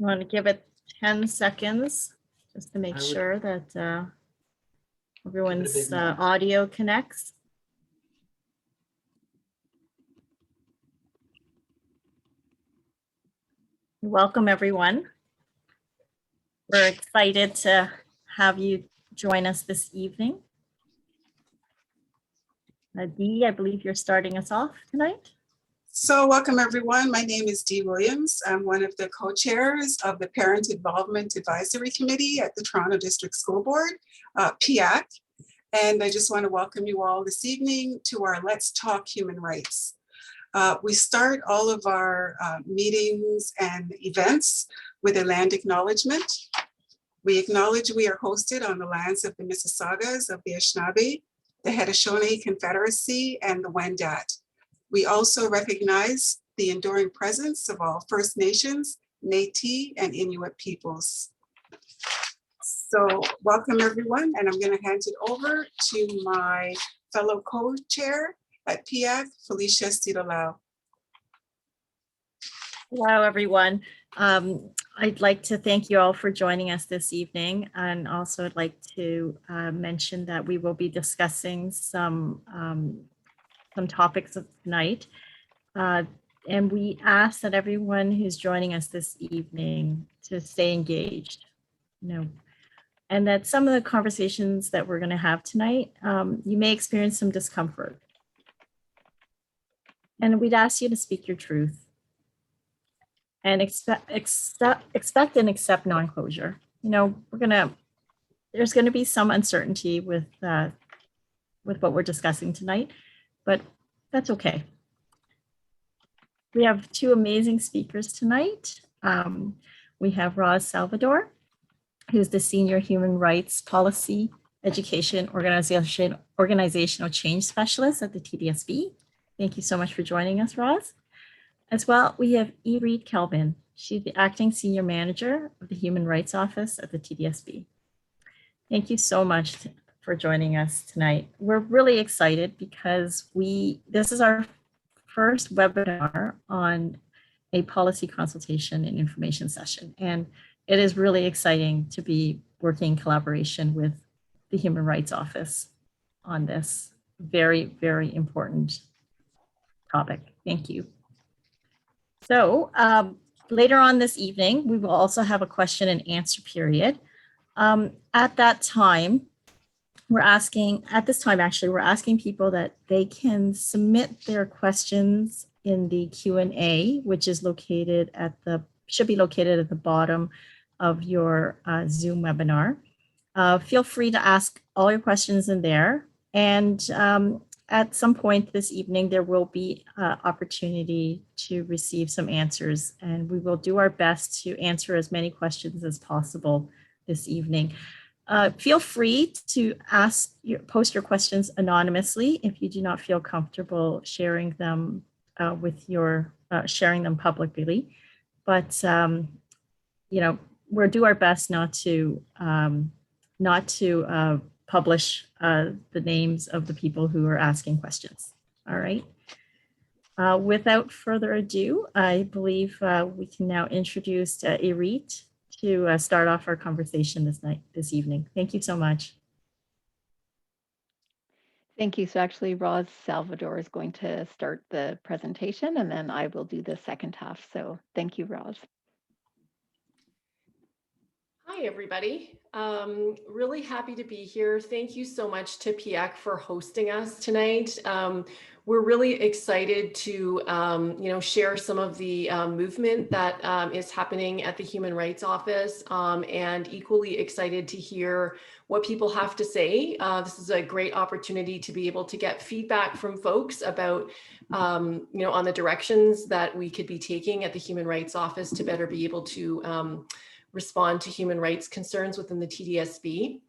want to give it 10 seconds just to make sure that everyone's audio connects. Welcome, everyone. We're excited to have you join us this evening. Dee, I believe you're starting us off tonight. So welcome everyone. My name is Dee Williams. I'm one of the co-chairs of the Parent Involvement Advisory Committee at the Toronto District School Board, PIAC. And I just want to welcome you all this evening to our Let's Talk Human Rights. We start all of our meetings and events with a land acknowledgement. We acknowledge we are hosted on the lands of the Mississaugas of the Anishinaabe, the Haudenosaunee Confederacy, and the Wendat. We also recognize the enduring presence of all First Nations, Métis, and Inuit peoples. So welcome everyone, and I'm going to hand it over to my fellow co-chair at PIAC, Felicia Stidolau. Hello, everyone. I'd like to thank you all for joining us this evening, and also I'd like to mention that we will be discussing some topics of tonight, and we ask that everyone who's joining us this evening to stay engaged, and that some of the conversations that we're going to have tonight, you may experience some discomfort, and we'd ask you to speak your truth and expect and accept non-closure. There's going to be some uncertainty with what we're discussing tonight, but that's okay. We have two amazing speakers tonight. We have Roz Salvador, who's the Senior Human Rights Policy, Education, Organizational Change Specialist at the TDSB. Thank you so much for joining us, Roz. As well, we have Reed Kelvin. She's the Acting Senior Manager of the Human Rights Office at the TDSB. Thank you so much for joining us tonight. We're really excited because this is our first webinar on a policy consultation and information session. And it is really exciting to be working in collaboration with the Human Rights Office on this very, very important topic. Thank you. So later on this evening, we will also have a question and answer period. At that time, we're asking people that they can submit their questions in the Q&A, which is should be located at the bottom of your Zoom webinar. Feel free to ask all your questions in there. And at some point this evening, there will be opportunity to receive some answers, and we will do our best to answer as many questions as possible this evening. Feel free to post your questions anonymously if you do not feel comfortable sharing them sharing them publicly. But we'll do our best not to publish the names of the people who are asking questions. All right. Without further ado, I believe we can now introduce Irit to start off our conversation this evening. Thank you so much. Thank you. So actually, Roz Salvador is going to start the presentation, and then I will do the second half. So thank you, Roz. Hi, everybody. Really happy to be here. Thank you so much to PIAC for hosting us tonight. We're really excited to, share some of the movement that is happening at the Human Rights Office, and equally excited to hear what people have to say. This is a great opportunity to be able to get feedback from folks about, on the directions that we could be taking at the Human Rights Office to better be able to respond to human rights concerns within the TDSB.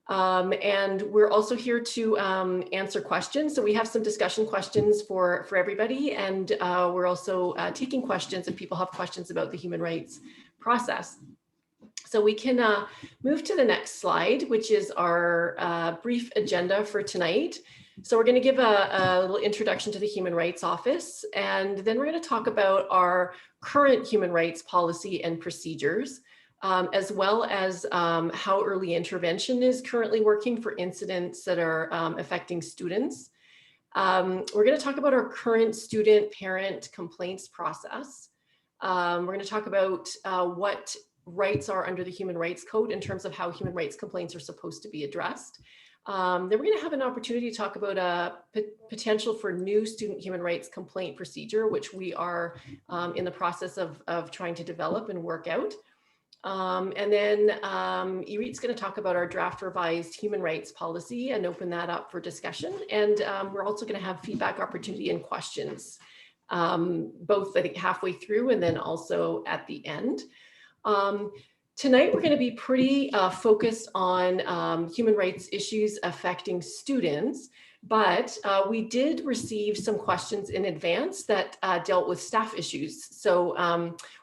And we're also here to answer questions. So we have some discussion questions for everybody. And we're also taking questions if people have questions about the human rights process. So we can move to the next slide, which is our brief agenda for tonight. So we're going to give a little introduction to the Human Rights Office, and then we're going to talk about our current human rights policy and procedures, as well as how early intervention is currently working for incidents that are affecting students. We're going to talk about our current student-parent complaints process. We're going to talk about what rights are under the Human Rights Code in terms of how human rights complaints are supposed to be addressed. Then we're going to have an opportunity to talk about a potential for new student human rights complaint procedure, which we are in the process of trying to develop and work out. And then Irit's going to talk about our draft revised human rights policy and open that up for discussion. And we're also going to have feedback opportunity and questions, both I think halfway through and then also at the end. Tonight, we're going to be pretty focused on human rights issues affecting students, but we did receive some questions in advance that dealt with staff issues. So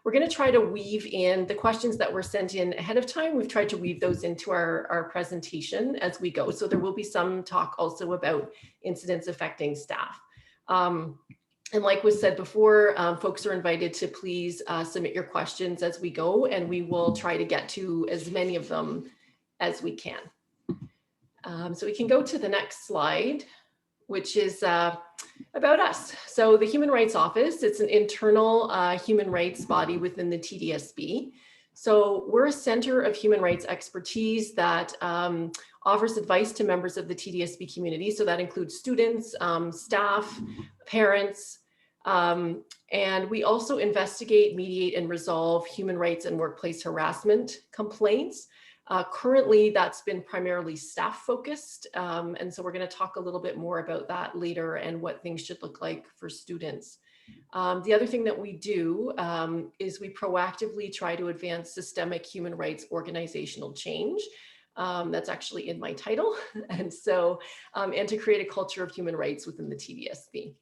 we're going to try to weave in the questions that were sent in ahead of time. We've tried to weave those into our presentation as we go. So there will be some talk also about incidents affecting staff. And like was said before, folks are invited to please submit your questions as we go, and we will try to get to as many of them as we can. So we can go to the next slide, which is about us. So the Human Rights Office, it's an internal human rights body within the TDSB. So we're a center of human rights expertise that offers advice to members of the TDSB community. So that includes students, staff, parents, and we also investigate, mediate, and resolve human rights and workplace harassment complaints. Currently, that's been primarily staff focused. And so we're going to talk a little bit more about that later and what things should look like for students. The other thing that we do is we proactively try to advance systemic human rights organizational change. That's actually in my title. And so, and to create a culture of human rights within the TDSB.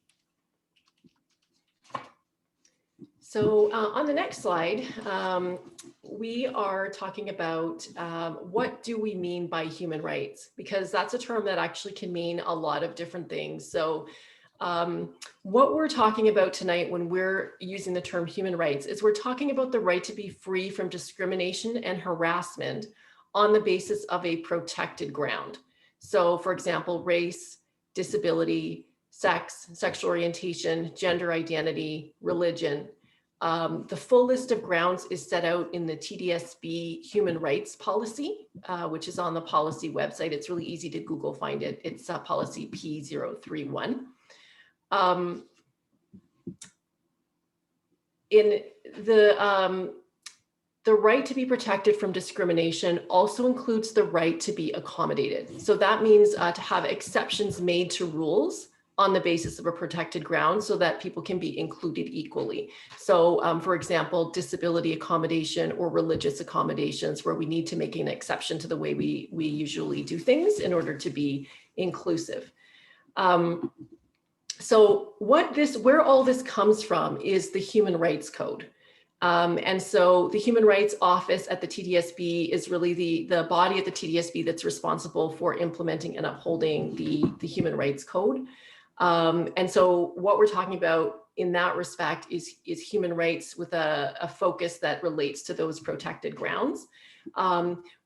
So on the next slide, we are talking about what do we mean by human rights? Because that's a term that actually can mean a lot of different things. So what we're talking about tonight when we're using the term human rights is we're talking about the right to be free from discrimination and harassment on the basis of a protected ground. So for example, race, disability, sex, sexual orientation, gender identity, religion. The full list of grounds is set out in the TDSB human rights policy, which is on the policy website. It's really easy to Google find it. It's policy P031. In the right to be protected from discrimination also includes the right to be accommodated. So that means to have exceptions made to rules on the basis of a protected ground so that people can be included equally. So for example, disability accommodation or religious accommodations where we need to make an exception to the way we usually do things in order to be inclusive. So where all this comes from is the Human Rights Code. And so the Human Rights Office at the TDSB is really the body at the TDSB that's responsible for implementing and upholding the Human Rights Code. And so what we're talking about in that respect is human rights with a focus that relates to those protected grounds.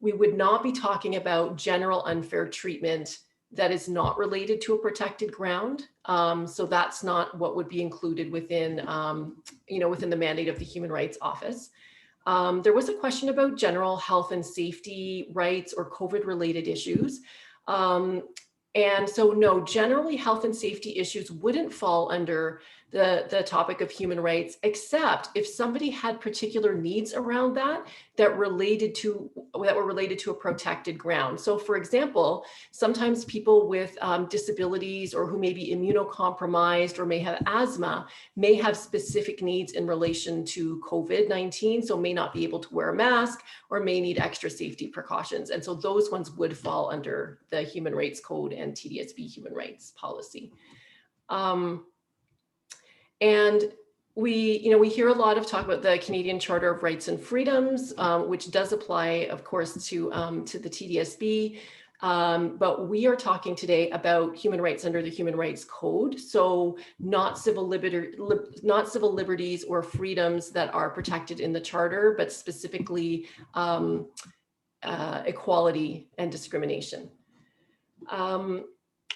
We would not be talking about general unfair treatment that is not related to a protected ground. So that's not what would be included within, within the mandate of the Human Rights Office. There was a question about general health and safety rights or COVID-related issues. And so no, generally health and safety issues wouldn't fall under the topic of human rights, except if somebody had particular needs around that were related to a protected ground. So for example, sometimes people with disabilities or who may be immunocompromised or may have asthma may have specific needs in relation to COVID-19, so may not be able to wear a mask or may need extra safety precautions. And so those ones would fall under the Human Rights Code and TDSB human rights policy. And we hear a lot of talk about the Canadian Charter of Rights and Freedoms, which does apply, of course, to the TDSB. But we are talking today about human rights under the Human Rights Code. So not civil liberties or freedoms that are protected in the Charter, but specifically equality and discrimination.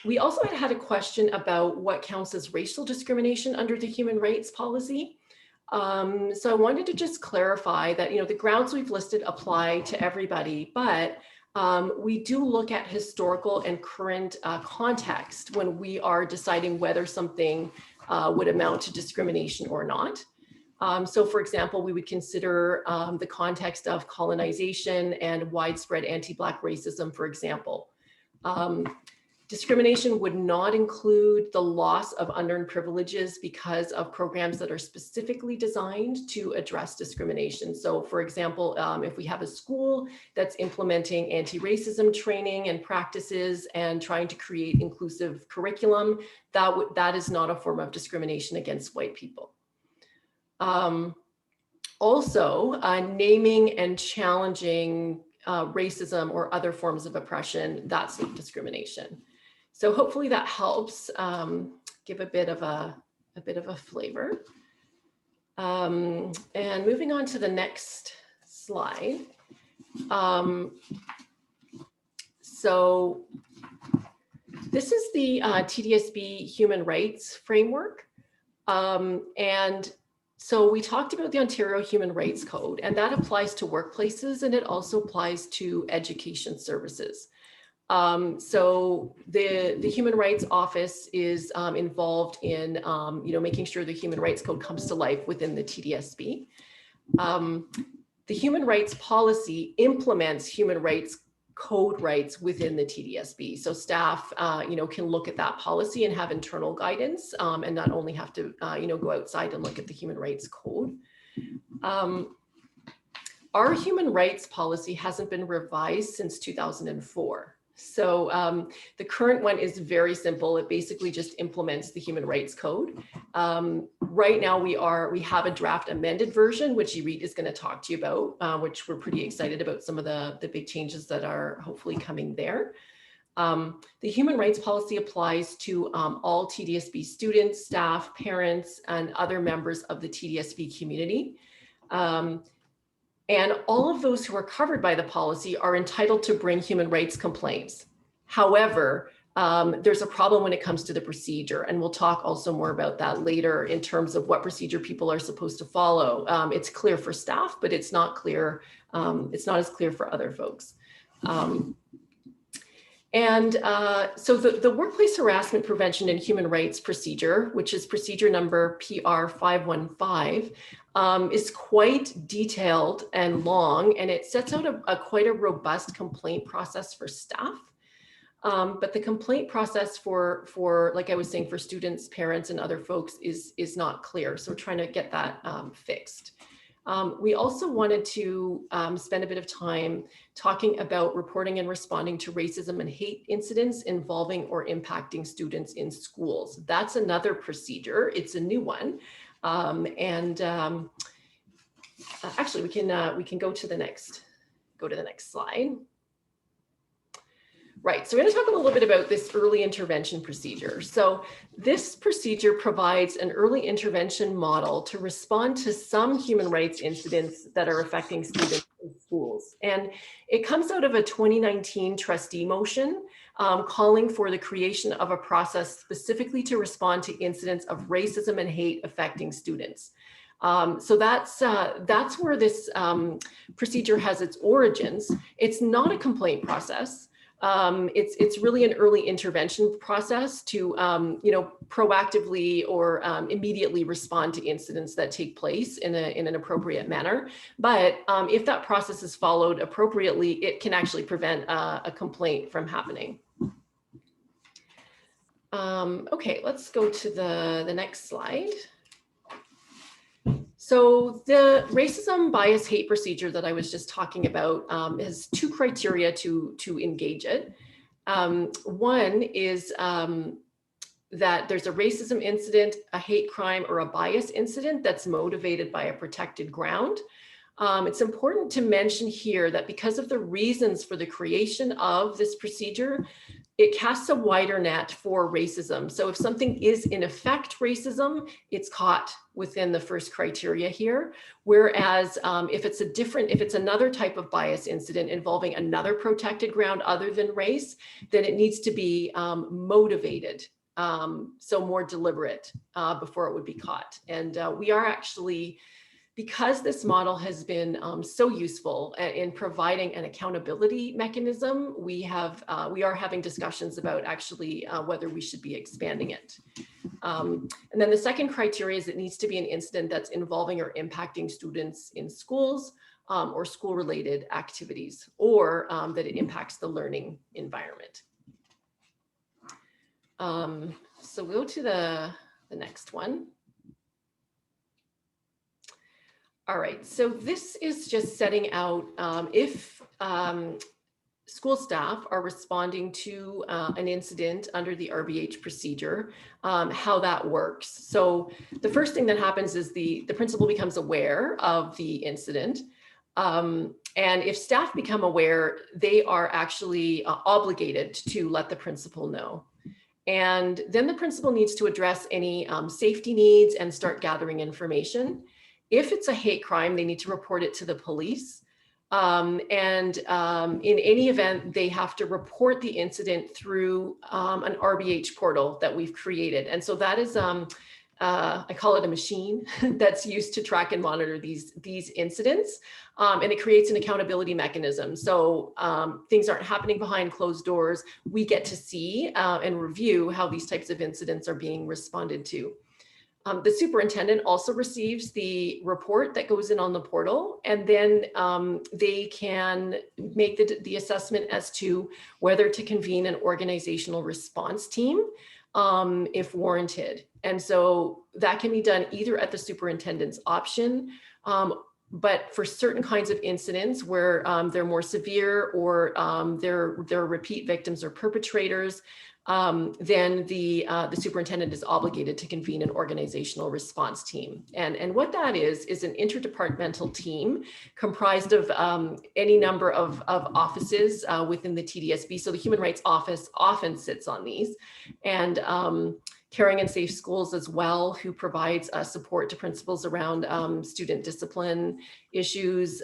We also had a question about what counts as racial discrimination under the human rights policy. So I wanted to just clarify that, the grounds we've listed apply to everybody, but we do look at historical and current context when we are deciding whether something would amount to discrimination or not. So for example, we would consider the context of colonization and widespread anti-Black racism, for example. Discrimination would not include the loss of unearned privileges because of programs that are specifically designed to address discrimination. So for example, if we have a school that's implementing anti-racism training and practices and trying to create inclusive curriculum, that is not a form of discrimination against white people. Also, naming and challenging racism or other forms of oppression, that's not discrimination. So hopefully that helps give a bit of a flavor. And moving on to the next slide. So this is the TDSB human rights framework. And so we talked about the Ontario Human Rights Code, and that applies to workplaces, and it also applies to education services. So the Human Rights Office is involved in making sure the Human Rights Code comes to life within the TDSB. The Human Rights Policy implements human rights code rights within the TDSB. So staff, can look at that policy and have internal guidance, and not only have to, go outside and look at the Human Rights Code. Our human rights policy hasn't been revised since 2004. So the current one is very simple. It basically just implements the Human Rights Code. Right now we have a draft amended version, which Irit is going to talk to you about, which we're pretty excited about some of the big changes that are hopefully coming there. The human rights policy applies to all TDSB students, staff, parents, and other members of the TDSB community. And all of those who are covered by the policy are entitled to bring human rights complaints. However, there's a problem when it comes to the procedure, and we'll talk also more about that later in terms of what procedure people are supposed to follow. It's clear for staff, but it's not clear. It's not as clear for other folks. So the Workplace Harassment Prevention and Human Rights Procedure, which is procedure number PR 515, is quite detailed and long, and it sets out quite a robust complaint process for staff. But the complaint process for, like I was saying, for students, parents, and other folks is not clear. So we're trying to get that fixed. We also wanted to spend a bit of time talking about reporting and responding to racism and hate incidents involving or impacting students in schools. That's another procedure. It's a new one. Actually, we can go to the next slide. Right, so we're going to talk a little bit about this early intervention procedure. So this procedure provides an early intervention model to respond to some human rights incidents that are affecting students in schools. And it comes out of a 2019 trustee motion calling for the creation of a process specifically to respond to incidents of racism and hate affecting students. So that's where this procedure has its origins. It's not a complaint process. It's really an early intervention process to, proactively or immediately respond to incidents that take place in an appropriate manner. But if that process is followed appropriately, it can actually prevent a complaint from happening. Okay, let's go to the next slide. So the racism, bias, hate procedure that I was just talking about has two criteria to engage it. One is that there's a racism incident, a hate crime, or a bias incident that's motivated by a protected ground. It's important to mention here that because of the reasons for the creation of this procedure, it casts a wider net for racism. So if something is in effect racism, it's caught within the first criteria here. Whereas if it's another type of bias incident involving another protected ground other than race, then it needs to be motivated. So more deliberate before it would be caught. And we are actually, because this model has been so useful in providing an accountability mechanism, we are having discussions about actually whether we should be expanding it. And then the second criteria is it needs to be an incident that's involving or impacting students in schools or school-related activities, or that it impacts the learning environment. So we'll go to the next one. All right, so this is just setting out if school staff are responding to an incident under the RBH procedure, how that works. So the first thing that happens is the principal becomes aware of the incident. And if staff become aware, they are actually obligated to let the principal know. And then the principal needs to address any safety needs and start gathering information. If it's a hate crime, they need to report it to the police. In any event, they have to report the incident through an RBH portal that we've created. And so that is, I call it a machine that's used to track and monitor these incidents. And it creates an accountability mechanism. So things aren't happening behind closed doors. We get to see and review how these types of incidents are being responded to. The superintendent also receives the report that goes in on the portal, and then they can make the assessment as to whether to convene an organizational response team if warranted. And so that can be done either at the superintendent's option, but for certain kinds of incidents where they're more severe or they're repeat victims or perpetrators, then the superintendent is obligated to convene an organizational response team. And what that is an interdepartmental team comprised of any number of offices within the TDSB. So the Human Rights Office often sits on these, and Caring and Safe Schools as well, who provides support to principals around student discipline issues.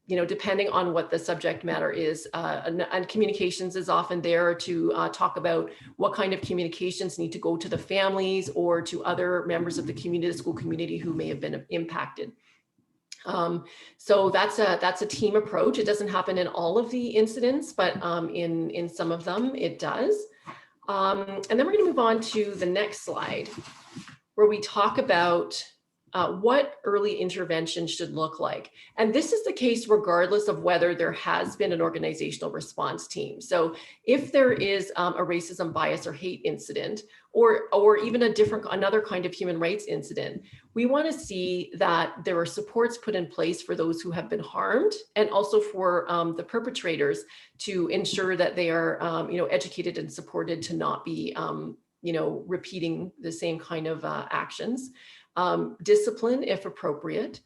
Depending on what the subject matter is, and communications is often there to talk about what kind of communications need to go to the families or to other members of the community, the school community who may have been impacted. So that's a team approach. It doesn't happen in all of the incidents, but in some of them it does. And then we're going to move on to the next slide, where we talk about what early intervention should look like. And this is the case regardless of whether there has been an organizational response team. So if there is a racism, bias, or hate incident, or even another kind of human rights incident, we want to see that there are supports put in place for those who have been harmed, and also for the perpetrators to ensure that they are educated and supported to not be repeating the same kind of actions. Discipline if appropriate,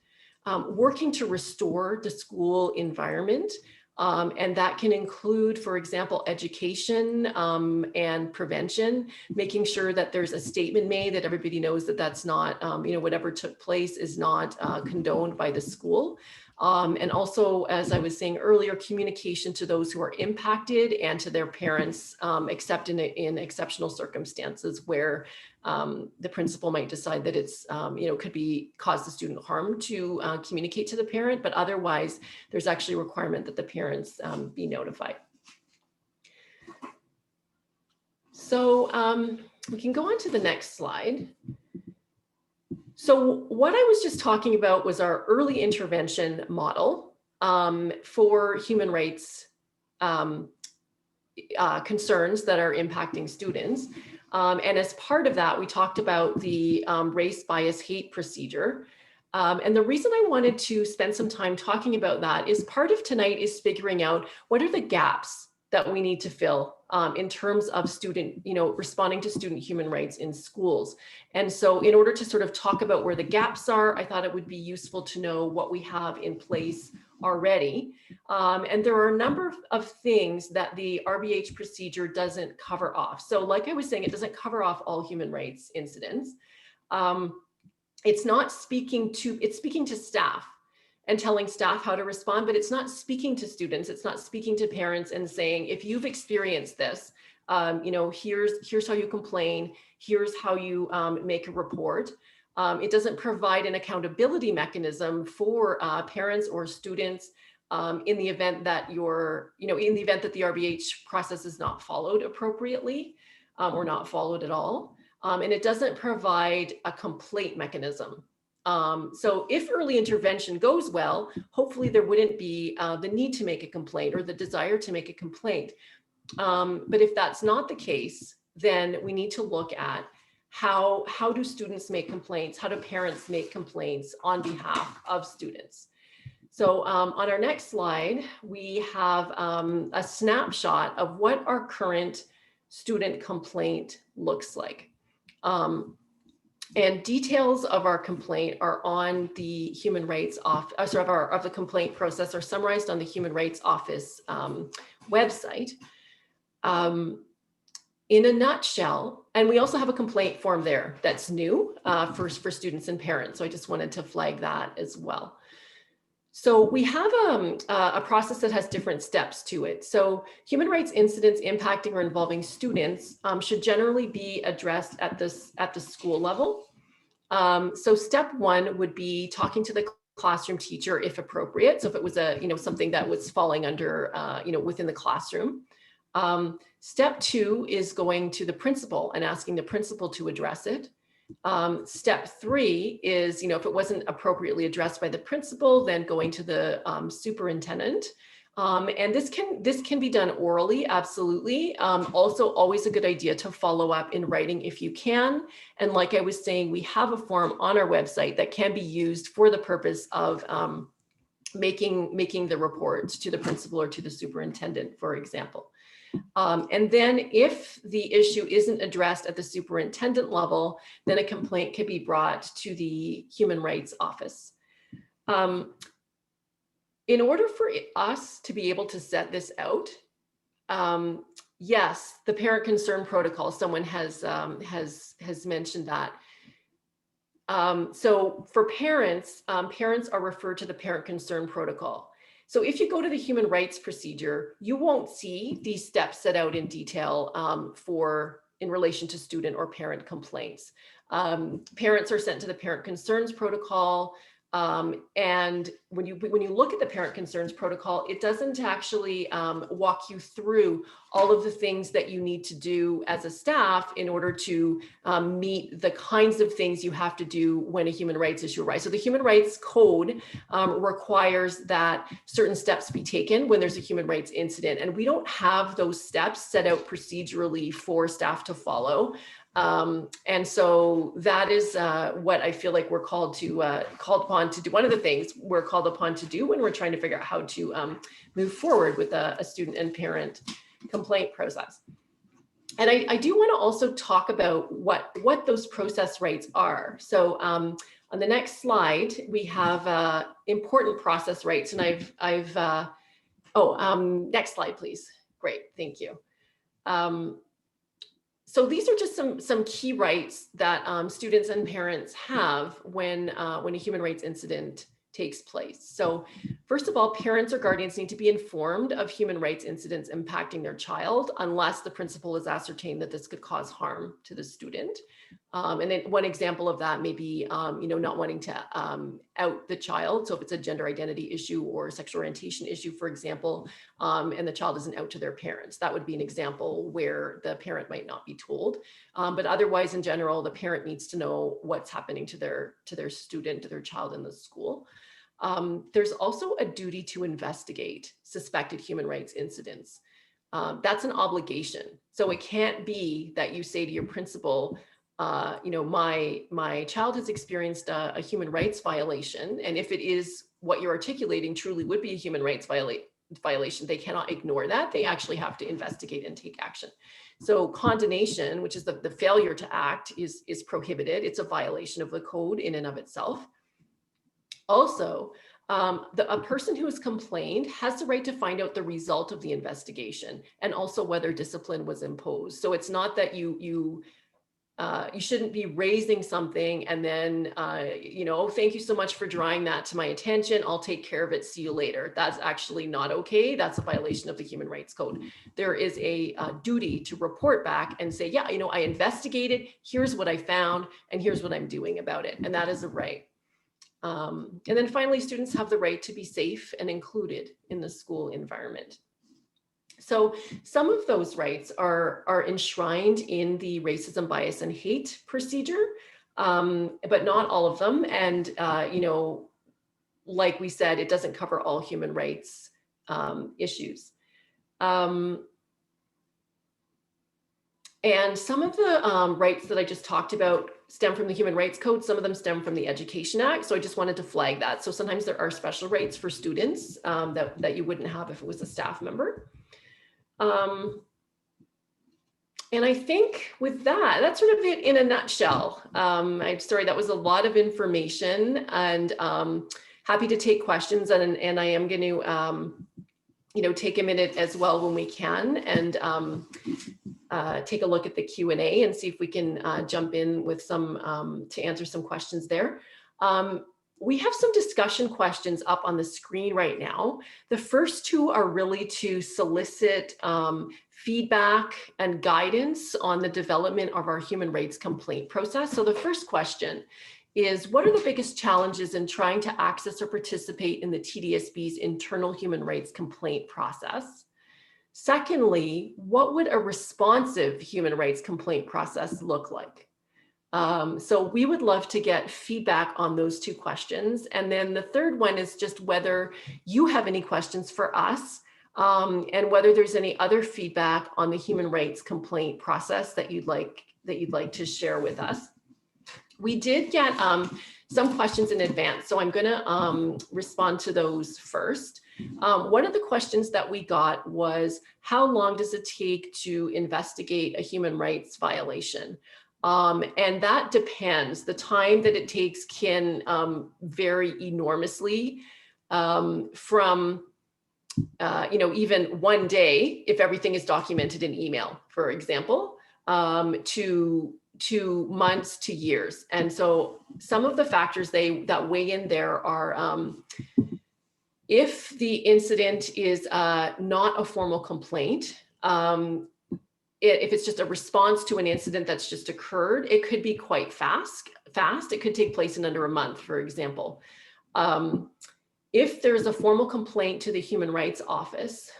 working to restore the school environment. And that can include, for example, education and prevention, making sure that there's a statement made that everybody knows that that's not, whatever took place is not condoned by the school. And also, as I was saying earlier, communication to those who are impacted and to their parents, except in exceptional circumstances where the principal might decide that it's, could cause the student harm to communicate to the parent, but otherwise there's actually a requirement that the parents be notified. So we can go on to the next slide. So what I was just talking about was our early intervention model for human rights concerns that are impacting students. And as part of that, we talked about the race, bias, hate procedure. And the reason I wanted to spend some time talking about that is part of tonight is figuring out what are the gaps that we need to fill in terms of student, responding to student human rights in schools. And so in order to sort of talk about where the gaps are, I thought it would be useful to know what we have in place already. And there are a number of things that the RBH procedure doesn't cover off. So like I was saying, it doesn't cover off all human rights incidents. It's speaking to staff and telling staff how to respond, but it's not speaking to students. It's not speaking to parents and saying, if you've experienced this, here's how you complain, here's how you make a report. It doesn't provide an accountability mechanism for parents or students in the event that the RBH process is not followed appropriately or not followed at all. And it doesn't provide a complaint mechanism. So if early intervention goes well, hopefully there wouldn't be the need to make a complaint or the desire to make a complaint. But if that's not the case, then we need to look at how do students make complaints? How do parents make complaints on behalf of students? So on our next slide, we have a snapshot of what our current student complaint looks like. And details of our complaint are on the Human Rights Office, of the complaint process are summarized on the Human Rights Office website. In a nutshell, and we also have a complaint form there that's new for students and parents. So I just wanted to flag that as well. So we have a process that has different steps to it. So human rights incidents impacting or involving students should generally be addressed at the school level. So step one would be talking to the classroom teacher if appropriate. So if it was something that was falling under within the classroom. Step two is going to the principal and asking the principal to address it. Step three is, if it wasn't appropriately addressed by the principal, then going to the superintendent. And this can be done orally, absolutely. Also, always a good idea to follow up in writing if you can. And like I was saying, we have a form on our website that can be used for the purpose of making the reports to the principal or to the superintendent, for example. And then if the issue isn't addressed at the superintendent level, then a complaint can be brought to the Human Rights Office. In order for us to be able to set this out, yes, the parent concern protocol, someone has mentioned that. So for parents, parents are referred to the parent concern protocol. So if you go to the human rights procedure, you won't see these steps set out in detail in relation to student or parent complaints. Parents are sent to the parent concerns protocol. And when you look at the parent concerns protocol, it doesn't actually walk you through all of the things that you need to do as a staff in order to meet the kinds of things you have to do when a human rights issue arises. So the Human Rights Code requires that certain steps be taken when there's a human rights incident, and we don't have those steps set out procedurally for staff to follow. And so that is what I feel like we're called upon to do. One of the things we're called upon to do when we're trying to figure out how to move forward with a student and parent complaint process. And I do want to also talk about what those process rights are. So on the next slide, we have important process rights, and next slide, please. Great, thank you. So these are just some key rights that students and parents have when a human rights incident takes place. So first of all, parents or guardians need to be informed of human rights incidents impacting their child unless the principal has ascertained that this could cause harm to the student. And then one example of that may be, not wanting to out the child. So if it's a gender identity issue or sexual orientation issue, for example, and the child isn't out to their parents, that would be an example where the parent might not be told. But otherwise, in general, the parent needs to know what's happening to their student, to their child in the school. There's also a duty to investigate suspected human rights incidents. That's an obligation. So it can't be that you say to your principal, my child has experienced a human rights violation, and if it is what you're articulating truly would be a human rights violation. They cannot ignore that. They actually have to investigate and take action. So condonation, which is the failure to act, is prohibited. It's a violation of the code in and of itself. Also, a person who has complained has the right to find out the result of the investigation and also whether discipline was imposed. So it's not that you shouldn't be raising something and then, thank you so much for drawing that to my attention. I'll take care of it. See you later. That's actually not okay. That's a violation of the Human Rights Code. There is a duty to report back and say, yeah, I investigated. Here's what I found, and here's what I'm doing about it. And that is a right. And then finally, students have the right to be safe and included in the school environment. So some of those rights are enshrined in the racism, bias, and hate procedure, but not all of them. And, like we said, it doesn't cover all human rights issues. And some of the rights that I just talked about stem from the Human Rights Code. Some of them stem from the Education Act. So I just wanted to flag that. So sometimes there are special rights for students that you wouldn't have if it was a staff member. And I think with that, that's sort of it in a nutshell. I'm sorry, that was a lot of information, and happy to take questions. And I am going to, take a minute as well when we can, and take a look at the Q&A and see if we can jump in with some to answer some questions there. We have some discussion questions up on the screen right now. The first two are really to solicit feedback and guidance on the development of our human rights complaint process. So the first question is, what are the biggest challenges in trying to access or participate in the TDSB's internal human rights complaint process? Secondly, what would a responsive human rights complaint process look like? So we would love to get feedback on those two questions. And then the third one is just whether you have any questions for us, and whether there's any other feedback on the human rights complaint process that you'd like to share with us. We did get some questions in advance, so I'm going to respond to those first. One of the questions that we got was, how long does it take to investigate a human rights violation? And that depends. The time that it takes can vary enormously, from even one day, if everything is documented in email, for example, to months to years. And so some of the factors that weigh in there are, if the incident is not a formal complaint, if it's just a response to an incident that's just occurred, it could be quite fast. It could take place in under a month, for example. If there's a formal complaint to the Human Rights Office,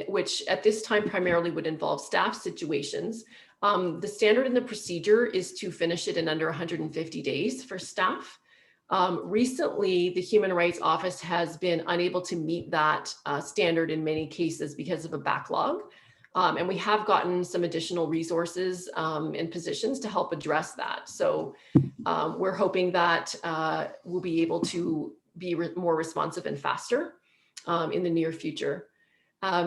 which at this time primarily would involve staff situations, the standard and the procedure is to finish it in under 150 days for staff. Recently, the Human Rights Office has been unable to meet that standard in many cases because of a backlog. And we have gotten some additional resources and positions to help address that. So we're hoping that we'll be able to be more responsive and faster in the near future.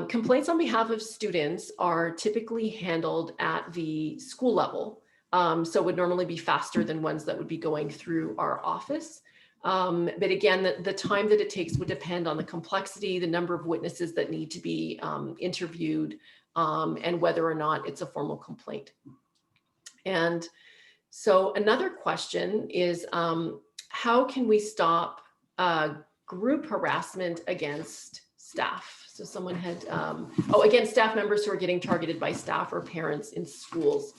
Complaints on behalf of students are typically handled at the school level. So would normally be faster than ones that would be going through our office. But again, the time that it takes would depend on the complexity, the number of witnesses that need to be interviewed, and whether or not it's a formal complaint. And so another question is, how can we stop group harassment against staff? So someone had, against staff members who are getting targeted by staff or parents in schools.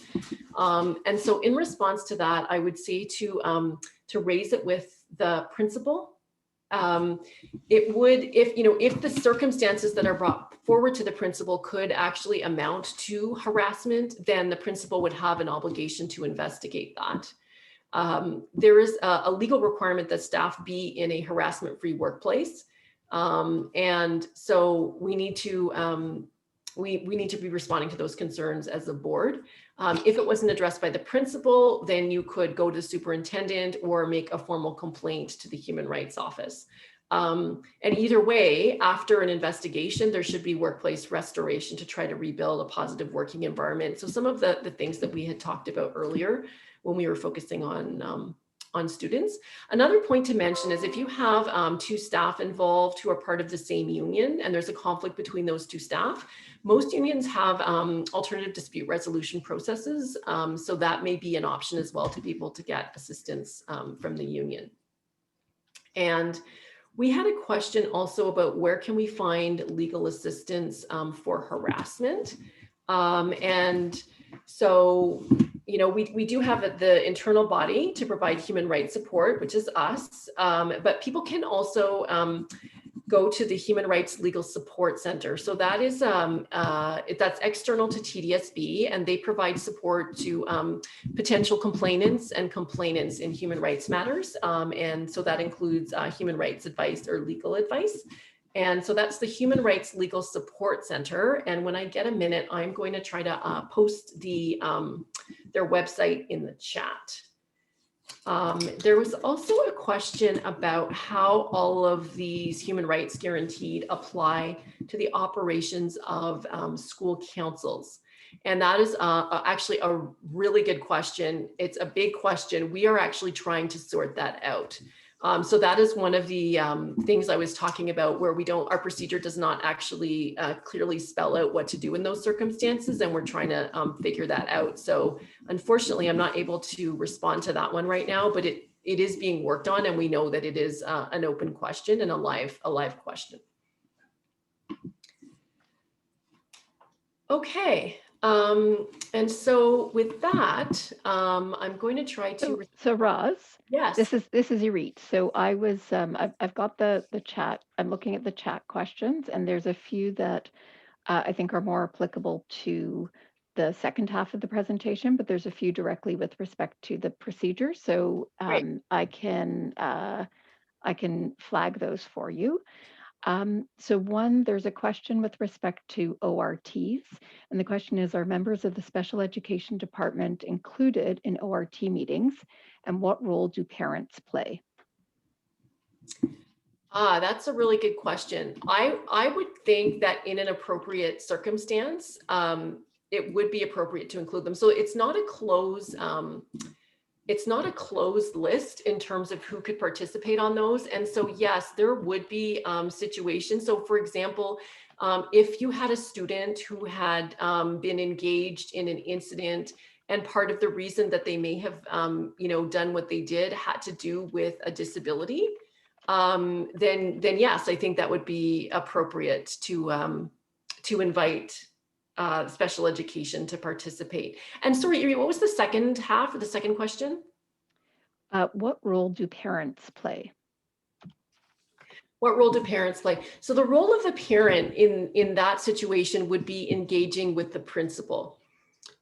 And so in response to that, I would say to raise it with the principal. It would, if the circumstances that are brought forward to the principal could actually amount to harassment, then the principal would have an obligation to investigate that. There is a legal requirement that staff be in a harassment-free workplace. And so we need to we need to be responding to those concerns as a board. If it wasn't addressed by the principal, then you could go to the superintendent or make a formal complaint to the Human Rights Office. And either way, after an investigation, there should be workplace restoration to try to rebuild a positive working environment. So some of the things that we had talked about earlier when we were focusing on students. Another point to mention is if you have two staff involved who are part of the same union and there's a conflict between those two staff, most unions have alternative dispute resolution processes. So that may be an option as well to be able to get assistance from the union. And we had a question also about where can we find legal assistance for harassment. And so, you know, we do have the internal body to provide human rights support, which is us, but people can also go to the Human Rights Legal Support Center. So that is, that's external to TDSB, and they provide support to potential complainants and complainants in human rights matters. And so that includes human rights advice or legal advice. And so that's the Human Rights Legal Support Center. And when I get a minute, I'm going to try to post their website in the chat. There was also a question about how all of these human rights guaranteed apply to the operations of school councils. And that is actually a really good question. It's a big question. We are actually trying to sort that out. So that is one of the things I was talking about where our procedure does not actually clearly spell out what to do in those circumstances, and we're trying to figure that out. So unfortunately, I'm not able to respond to that one right now, but it is being worked on, and we know that it is an open question and a live question. Okay. And so with that, I'm going to try to. So Roz, yes, this is Irit. So I was, I've got the chat. I'm looking at the chat questions, and there's a few that I think are more applicable to the second half of the presentation, but there's a few directly with respect to the procedure. So I can flag those for you. So one, there's a question with respect to ORTs, and the question is, are members of the special education department included in ORT meetings, and what role do parents play? That's a really good question. I would think that in an appropriate circumstance, it would be appropriate to include them. So it's not a closed list in terms of who could participate on those. And so, yes, there would be situations. So for example, if you had a student who had been engaged in an incident, and part of the reason that they may have, done what they did had to do with a disability, then yes, I think that would be appropriate to invite special education to participate. And sorry, Iri, what was the second half of the second question? What role do parents play? What role do parents play? So the role of the parent in that situation would be engaging with the principal.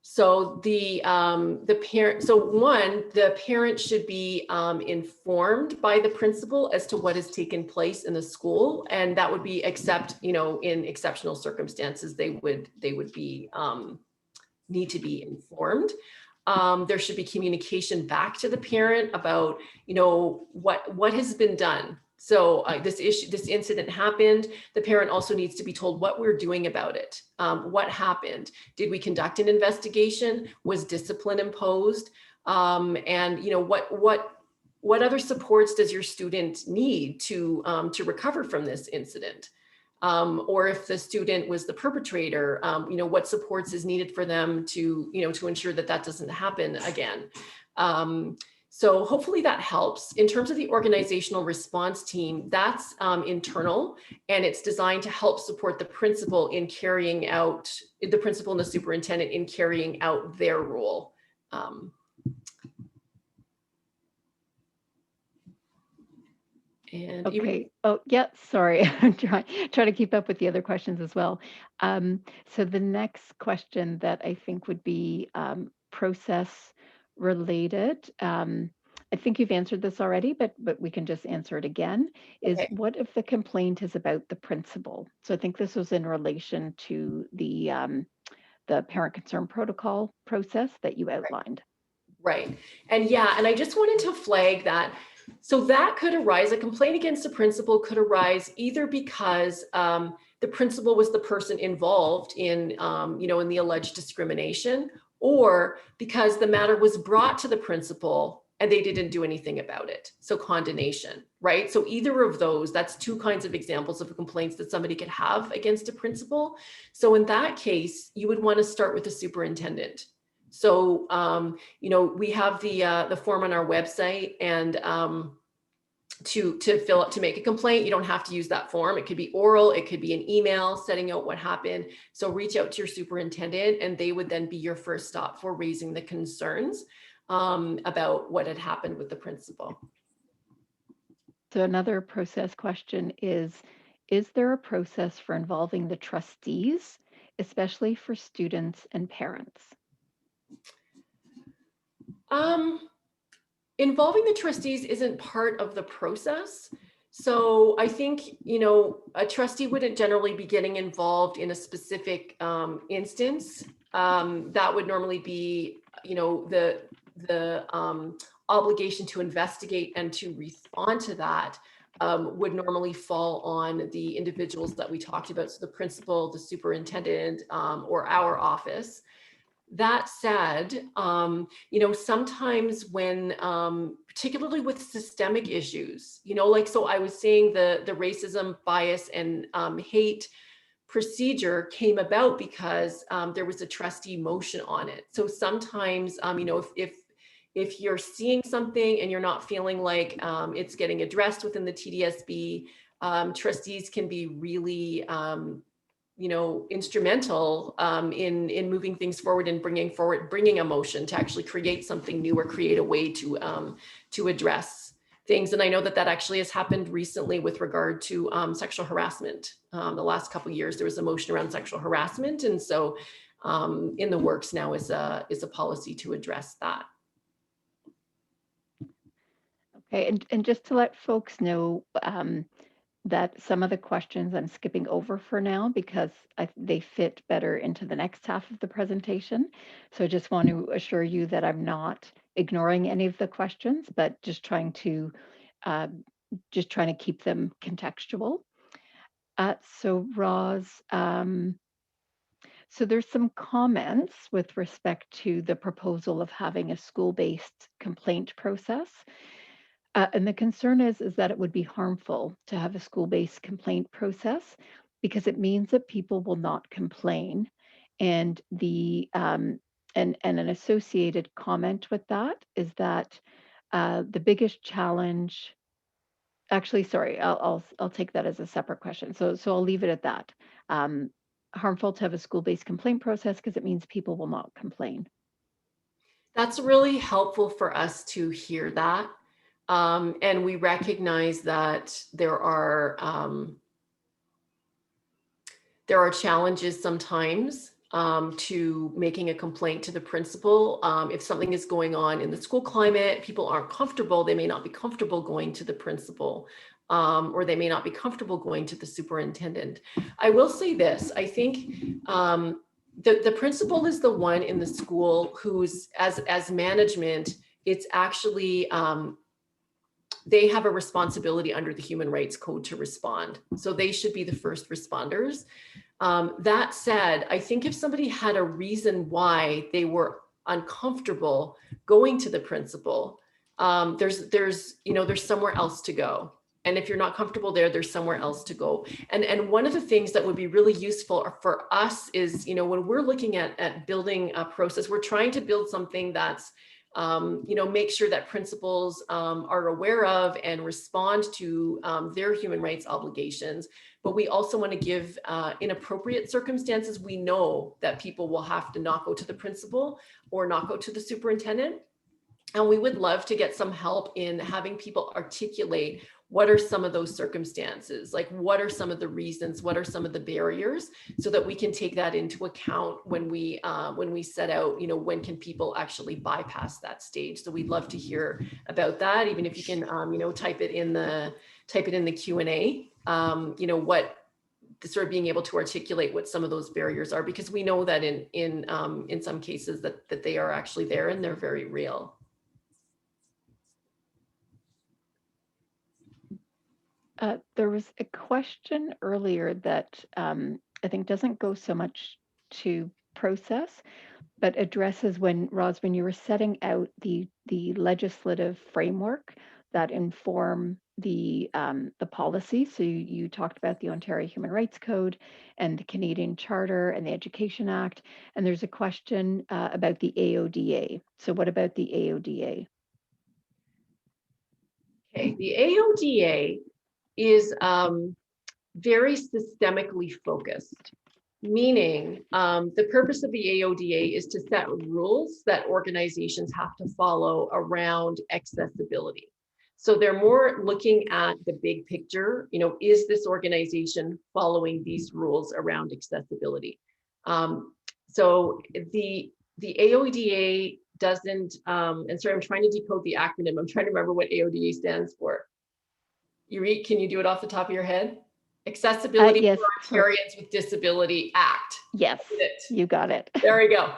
So the parent, the parent should be informed by the principal as to what has taken place in the school, and that would be in exceptional circumstances they would be need to be informed. There should be communication back to the parent about what has been done. So this incident happened. The parent also needs to be told what we're doing about it. What happened? Did we conduct an investigation? Was discipline imposed? And what other supports does your student need to recover from this incident? Or if the student was the perpetrator, what supports is needed for them to ensure that doesn't happen again. So hopefully that helps. In terms of the organizational response team, that's internal, and it's designed to help support the principal in carrying out, the principal and the superintendent in carrying out their role. And okay. Oh, yeah, sorry. I'm trying to keep up with the other questions as well. So the next question that I think would be process related. I think you've answered this already, but we can just answer it again, is okay. What if the complaint is about the principal? So I think this was in relation to the parent concern protocol process that you outlined. Right. And yeah, and I just wanted to flag that So that could arise, a complaint against the principal could arise either because the principal was the person involved in, in the alleged discrimination, or because the matter was brought to the principal and they didn't do anything about it. So condonation, right? So either of those, that's two kinds of examples of complaints that somebody could have against a principal. So in that case, you would want to start with the superintendent. So, we have the form on our website, and to fill up to make a complaint, you don't have to use that form. It could be oral, it could be an email setting out what happened. So reach out to your superintendent, and they would then be your first stop for raising the concerns about what had happened with the principal. So another process question is there a process for involving the trustees, especially for students and parents? Involving the trustees isn't part of the process. So I think, a trustee wouldn't generally be getting involved in a specific instance. That would normally be, the obligation to investigate and to respond to that would normally fall on the individuals that we talked about. So the principal, the superintendent, or our office. That said, sometimes when, particularly with systemic issues, so I was saying the racism, bias, and hate procedure came about because there was a trustee motion on it. So sometimes, if you're seeing something and you're not feeling like it's getting addressed within the TDSB, trustees can be really instrumental in moving things forward and bringing a motion to actually create something new or create a way to address things. And I know that actually has happened recently with regard to sexual harassment. The last couple of years, there was a motion around sexual harassment. And so in the works now is a policy to address that. Okay, and just to let folks know, that some of the questions I'm skipping over for now because they fit better into the next half of the presentation. So I just want to assure you that I'm not ignoring any of the questions, but just trying to keep them contextual. So Roz, so there's some comments with respect to the proposal of having a school-based complaint process. And the concern is that it would be harmful to have a school-based complaint process because it means that people will not complain. And and an associated comment with that is that the biggest challenge. Actually, sorry, I'll take that as a separate question. So I'll leave it at that. Harmful to have a school-based complaint process because it means people will not complain. That's really helpful for us to hear that. And we recognize that there are challenges sometimes to making a complaint to the principal. If something is going on in the school climate, people aren't comfortable, they may not be comfortable going to the principal, or they may not be comfortable going to the superintendent. I will say this, I think the principal is the one in the school who's, as management, it's actually, they have a responsibility under the Human Rights Code to respond. So they should be the first responders. That said, I think if somebody had a reason why they were uncomfortable going to the principal, there's somewhere else to go. And if you're not comfortable there, there's somewhere else to go. And one of the things that would be really useful for us is, when we're looking at building a process, we're trying to build something that's make sure that principals are aware of and respond to their human rights obligations. But we also want to give, in appropriate circumstances, we know that people will have to not go to the principal or not go to the superintendent. And we would love to get some help in having people articulate what are some of those circumstances, like what are some of the reasons, what are some of the barriers, so that we can take that into account when we set out, when can people actually bypass that stage. So we'd love to hear about that, even if you can, type it in the Q&A, what sort of being able to articulate what some of those barriers are, because we know that in some cases that they are actually there and they're very real. There was a question earlier that I think doesn't go so much to process, but addresses when, Roz, when you were setting out the legislative framework that inform the policy. So you talked about the Ontario Human Rights Code and the Canadian Charter and the Education Act, and there's a question about the AODA. So what about the AODA? Okay, the AODA is very systemically focused, meaning the purpose of the AODA is to set rules that organizations have to follow around accessibility. So they're more looking at the big picture, is this organization following these rules around accessibility? So the AODA doesn't, and sorry, I'm trying to decode the acronym. I'm trying to remember what AODA stands for. Yuri, can you do it off the top of your head? Accessibility Yes, for Ontarians with Disability Act. Yes, you got it. There we go.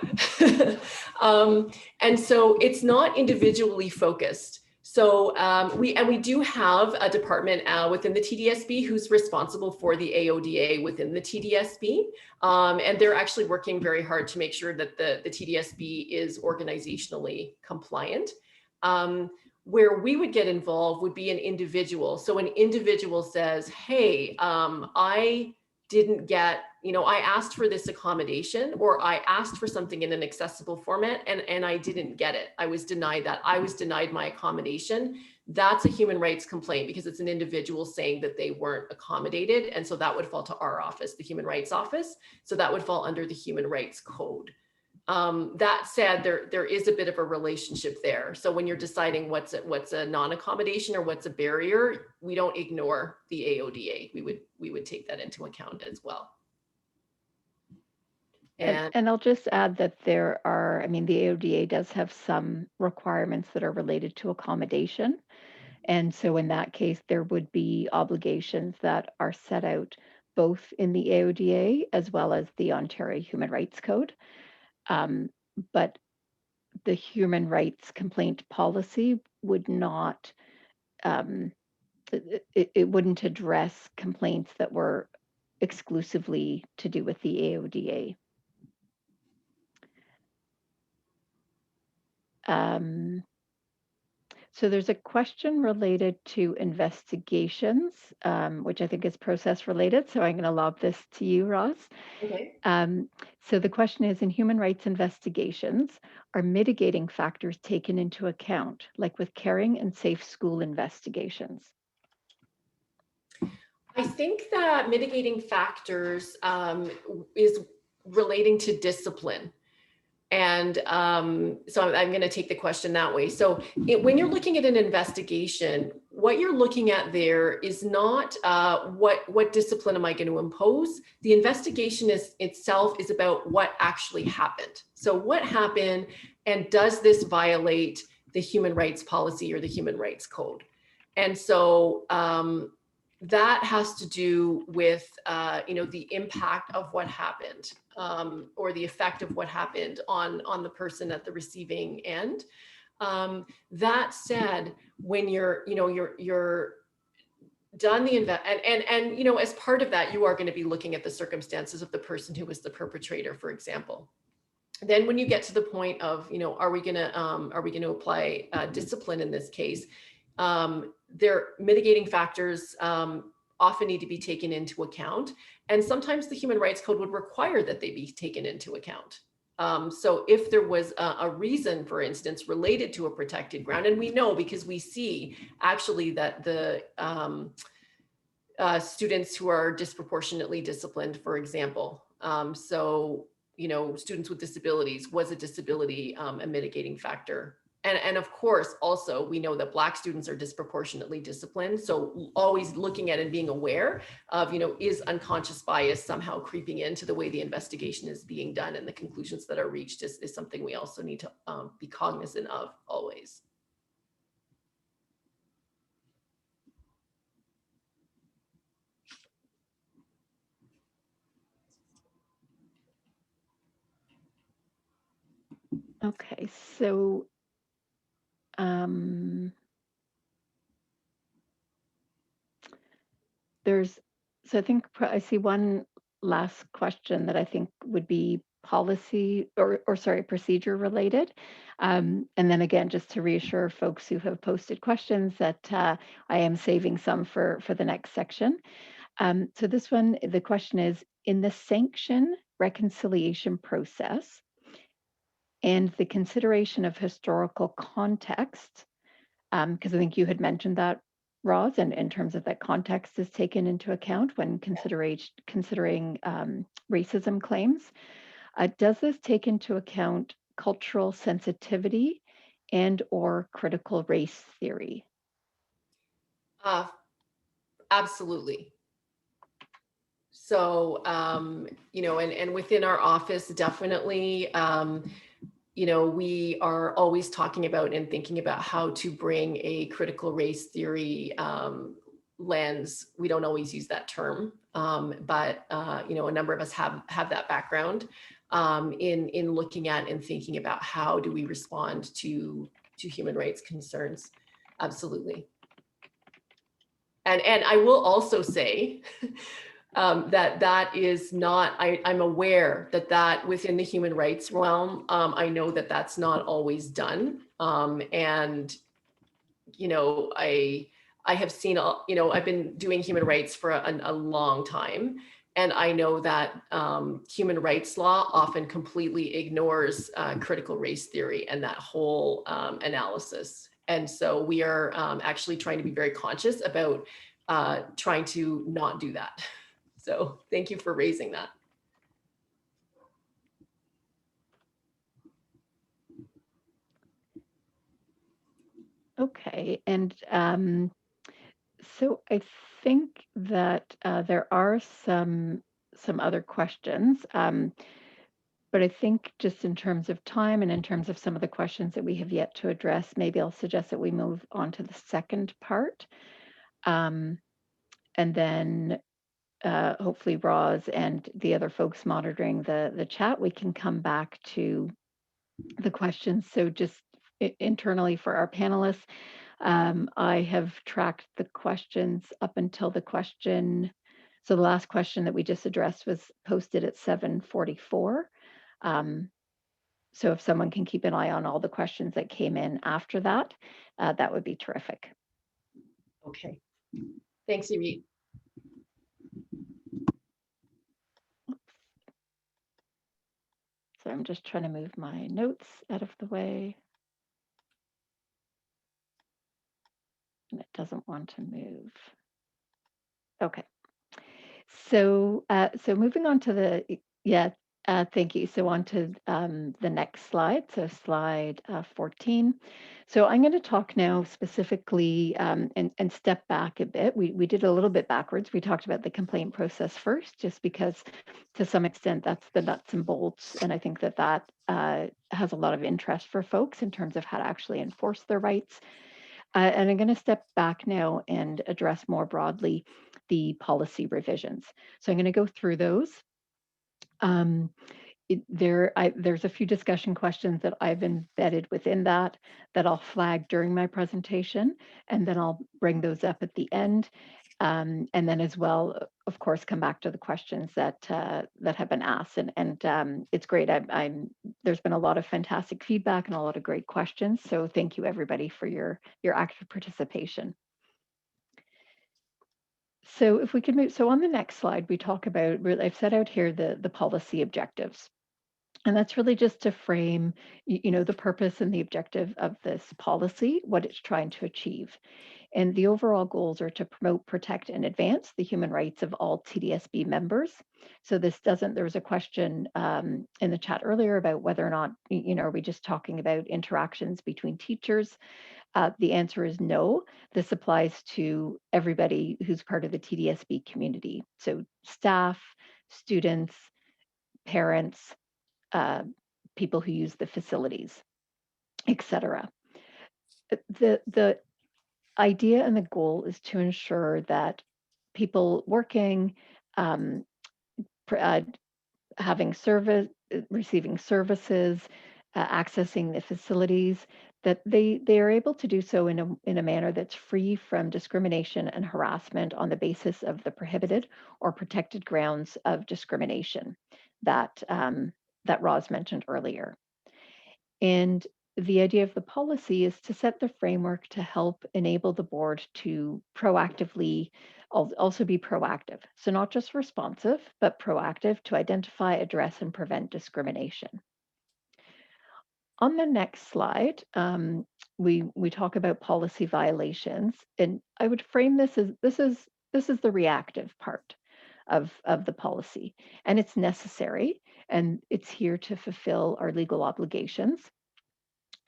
And so it's not individually focused. So we do have a department within the TDSB who's responsible for the AODA within the TDSB. And they're actually working very hard to make sure that the TDSB is organizationally compliant. Where we would get involved would be an individual. So an individual says, hey, I didn't get, I asked for this accommodation, or I asked for something in an accessible format and I didn't get it. I was denied that. I was denied my accommodation. That's a human rights complaint because it's an individual saying that they weren't accommodated. And so that would fall to our office, the Human Rights Office. So that would fall under the Human Rights Code. That said, there is a bit of a relationship there. So when you're deciding what's a non-accommodation or what's a barrier, we don't ignore the AODA. We would take that into account as well. And I'll just add that there are, the AODA does have some requirements that are related to accommodation. And so in that case, there would be obligations that are set out both in the AODA as well as the Ontario Human Rights Code. But the human rights complaint policy would not, it wouldn't address complaints that were exclusively to do with the AODA. So there's a question related to investigations, which I think is process related. So I'm going to lob this to you, Roz. Okay. So the question is, in human rights investigations, are mitigating factors taken into account, like with caring and safe school investigations? I think that mitigating factors is relating to discipline. And so I'm going to take the question that way. So when you're looking at an investigation, what you're looking at there is not what discipline am I going to impose. The investigation itself is about what actually happened. So what happened, and does this violate the human rights policy or the human rights code? And so that has to do with the impact of what happened. Or the effect of what happened on the person at the receiving end. That said, when you're done the and as part of that, you are going to be looking at the circumstances of the person who was the perpetrator, for example. Then when you get to the point of, are we going to apply discipline in this case? Their mitigating factors often need to be taken into account. And sometimes the Human Rights Code would require that they be taken into account. So if there was a reason, for instance, related to a protected ground, and we know because we see actually that the students who are disproportionately disciplined, for example, students with disabilities, was a disability a mitigating factor? And of course, also, we know that Black students are disproportionately disciplined. So always looking at and being aware of, is unconscious bias somehow creeping into the way the investigation is being done, and the conclusions that are reached is something we also need to be cognizant of always. Okay, so So I think I see one last question that I think would be policy or sorry, procedure related. And then again, just to reassure folks who have posted questions that I am saving some for the next section. So this one, the question is, in the sanction reconciliation process and the consideration of historical context, because I think you had mentioned that, Roz, and in terms of that context is taken into account when considering racism claims. Does this take into account cultural sensitivity and or critical race theory? Absolutely. So, you know, and within our office, definitely, you know, we are always talking about and thinking about how to bring a critical race theory lens. We don't always use that term, but you know, a number of us have that background in looking at and thinking about how do we respond to human rights concerns. Absolutely. And I will also say that is not, I'm aware that within the human rights realm, I know that that's not always done. And, you know, I have seen, you know, I've been doing human rights for a long time. And I know that human rights law often completely ignores critical race theory and that whole analysis. And so we are actually trying to be very conscious about trying to not do that. So thank you for raising that. Okay, and so I think that there are some other questions, but I think just in terms of time and in terms of some of the questions that we have yet to address, maybe I'll suggest that we move on to the second part. And then hopefully Roz and the other folks monitoring the chat, we can come back to the questions. So just internally for our panelists, I have tracked the questions up until the question. So the last question that we just addressed was posted at 7:44. So if someone can keep an eye on all the questions that came in after that, that would be terrific. Okay. Thanks, Yvette. So I'm just trying to move my notes out of the way. And it doesn't want to move. Okay. So so moving on to the, thank you. So on to the next slide. So slide 14. So I'm going to talk now specifically and step back a bit. We did a little bit backwards. We talked about the complaint process first, just because to some extent that's the nuts and bolts. And I think that has a lot of interest for folks in terms of how to actually enforce their rights. And I'm going to step back now and address more broadly the policy revisions. So I'm going to go through those. There's a few discussion questions that I've embedded within that I'll flag during my presentation, and then I'll bring those up at the end. And then as well, of course, come back to the questions that have been asked. And it's great. There's been a lot of fantastic feedback and a lot of great questions. So thank you, everybody, for your active participation. So if we could move, so on the next slide, we talk about, I've set out here the policy objectives. And that's really just to frame, you know, the purpose and the objective of this policy, what it's trying to achieve. And the overall goals are to promote, protect, and advance the human rights of all TDSB members. So this doesn't, there was a question in the chat earlier about whether or not, you know, are we just talking about interactions between teachers? The answer is no. This applies to everybody who's part of the TDSB community. So staff, students, parents, people who use the facilities, etc. The idea and the goal is to ensure that people working, having service, receiving services, accessing the facilities, that they are able to do so in a manner that's free from discrimination and harassment on the basis of the prohibited or protected grounds of discrimination that that Roz mentioned earlier. And the idea of the policy is to set the framework to help enable the board to proactively also be proactive. So not just responsive, but proactive to identify, address, and prevent discrimination. On the next slide, we talk about policy violations, and I would frame this as this is the reactive part of the policy, and it's necessary, and it's here to fulfill our legal obligations.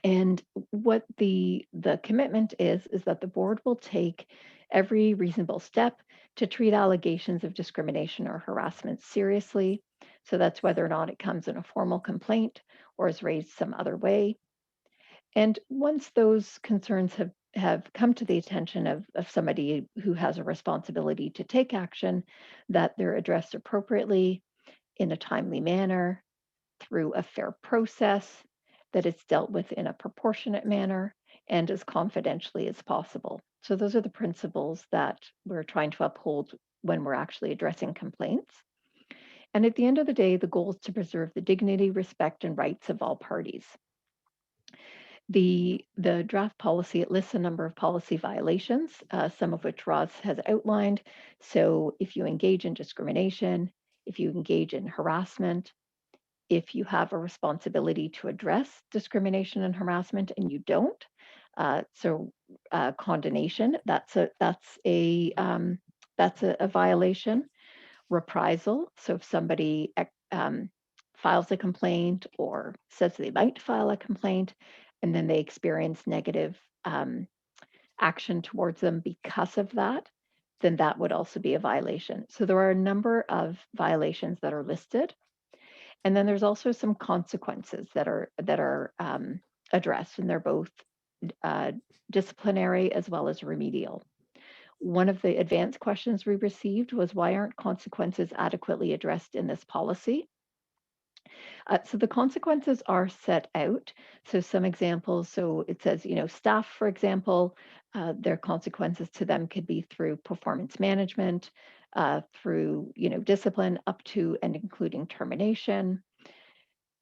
And what the commitment is that the board will take every reasonable step to treat allegations of discrimination or harassment seriously. So that's whether or not it comes in a formal complaint or is raised some other way. And once those concerns have come to the attention of somebody who has a responsibility to take action, that they're addressed appropriately in a timely manner through a fair process, that it's dealt with in a proportionate manner and as confidentially as possible. So those are the principles that we're trying to uphold when we're actually addressing complaints. And at the end of the day, the goal is to preserve the dignity, respect, and rights of all parties. The draft policy, it lists a number of policy violations, some of which Roz has outlined. So if you engage in discrimination, if you engage in harassment, if you have a responsibility to address discrimination and harassment and you don't, condonation, that's a violation. Reprisal, so if somebody files a complaint or says they might file a complaint, and then they experience negative action towards them because of that, then that would also be a violation. So there are a number of violations that are listed. And then there's also some consequences that are addressed, and they're both disciplinary as well as remedial. One of the advanced questions we received was, why aren't consequences adequately addressed in this policy? So the consequences are set out. So some examples, so it says, staff, for example, their consequences to them could be through performance management, through, discipline up to and including termination.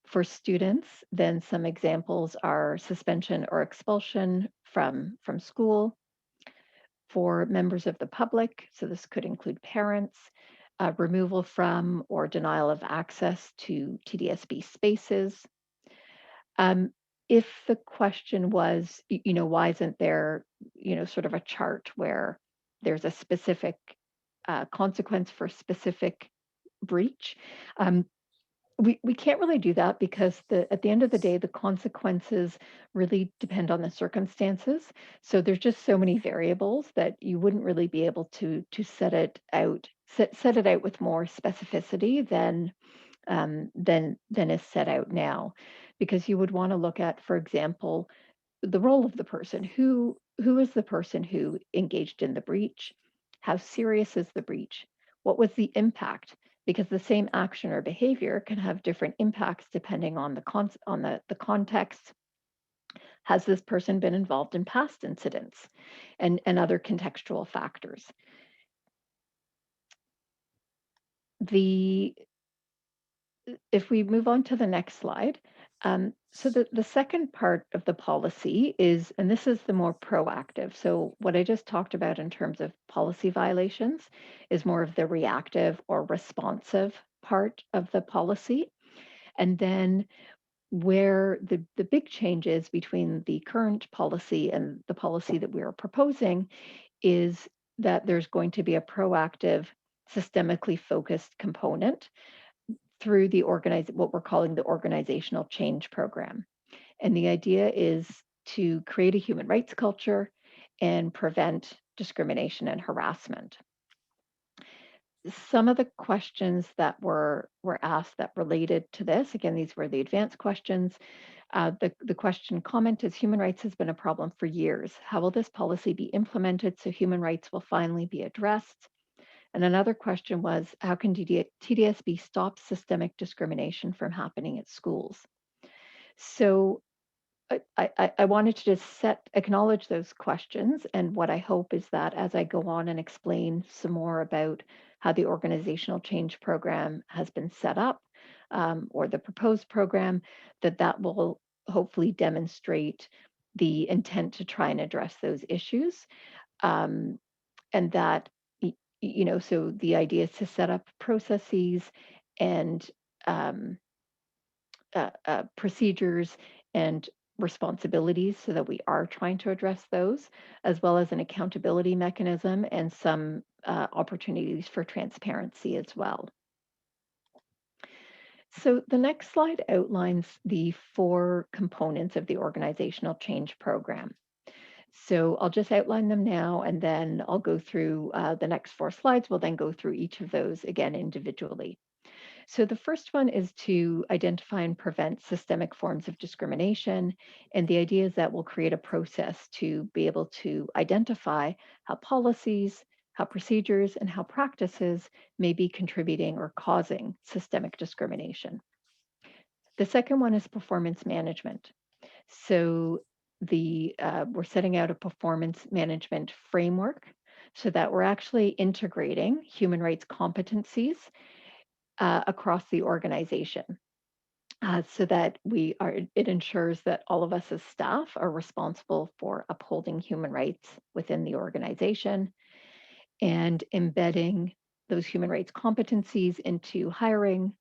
For students, then some examples are suspension or expulsion from school. For members of the public, so this could include parents, removal from or denial of access to TDSB spaces. If the question was, why isn't there, sort of a chart where there's a specific consequence for specific breach? We can't really do that because at the end of the day, the consequences really depend on the circumstances. So there's just so many variables that you wouldn't really be able to set it out with more specificity than is set out now, because you would want to look at, for example, the role of the person. Who is the person who engaged in the breach? How serious is the breach? What was the impact? Because the same action or behavior can have different impacts depending on the context. Has this person been involved in past incidents and other contextual factors? If we move on to the next slide, so the second part of the policy is, and this is the more proactive. So what I just talked about in terms of policy violations is more of the reactive or responsive part of the policy. And then where the big change is between the current policy and the policy that we are proposing is that there's going to be a proactive, systemically focused component through what we're calling the organizational change program. And the idea is to create a human rights culture and prevent discrimination and harassment. Some of the questions that were asked that related to this, again, these were the advanced questions. The question comment is, human rights has been a problem for years. How will this policy be implemented so human rights will finally be addressed? And another question was, how can TDSB stop systemic discrimination from happening at schools? So I wanted to just acknowledge those questions. And what I hope is that as I go on and explain some more about how the organizational change program has been set up, or the proposed program, that will hopefully demonstrate the intent to try and address those issues. And that, so the idea is to set up processes and procedures and responsibilities so that we are trying to address those, as well as an accountability mechanism and some opportunities for transparency as well. So the next slide outlines the 4 components of the organizational change program. So I'll just outline them now, and then I'll go through the next 4 slides. We'll then go through each of those again individually. So the first one is to identify and prevent systemic forms of discrimination. And the idea is that we'll create a process to be able to identify how policies, how procedures, and how practices may be contributing or causing systemic discrimination. The second one is performance management. So we're setting out a performance management framework so that we're actually integrating human rights competencies across the organization, so that it ensures that all of us as staff are responsible for upholding human rights within the organization and embedding those human rights competencies into hiring,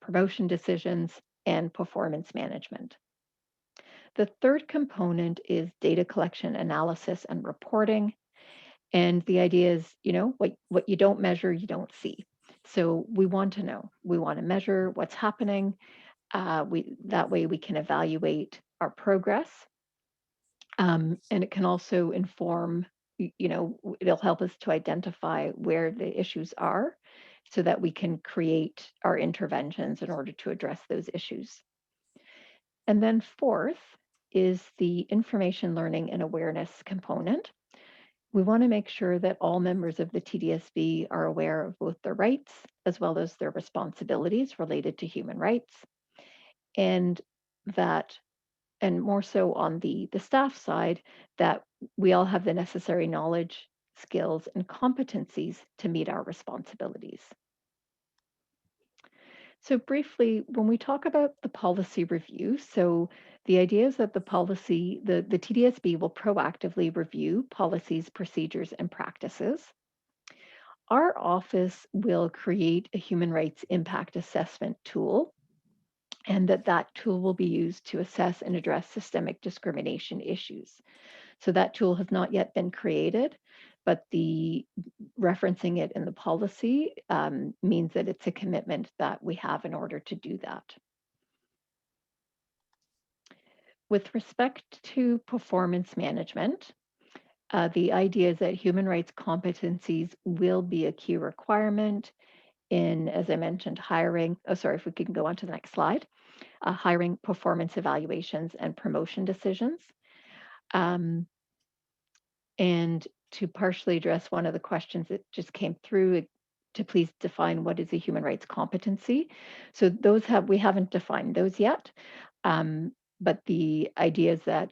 promotion decisions, and performance management. The third component is data collection, analysis, and reporting. And the idea is, what you don't measure, you don't see. So we want to know, we want to measure what's happening. That way we can evaluate our progress. And it can also inform, it'll help us to identify where the issues are so that we can create our interventions in order to address those issues. And then fourth is the information learning and awareness component. We want to make sure that all members of the TDSB are aware of both their rights as well as their responsibilities related to human rights, and more so on the staff side, that we all have the necessary knowledge, skills, and competencies to meet our responsibilities. So briefly, when we talk about the policy review, so the idea is that the TDSB will proactively review policies, procedures, and practices. Our office will create a human rights impact assessment tool, and that tool will be used to assess and address systemic discrimination issues. So that tool has not yet been created, but the referencing it in the policy means that it's a commitment that we have in order to do that. With respect to performance management, the idea is that human rights competencies will be a key requirement in, as I mentioned, hiring. Oh, sorry, if we can go on to the next slide. Hiring, performance evaluations, and promotion decisions. And to partially address one of the questions that just came through, to please define what is a human rights competency. So we haven't defined those yet, but the idea is that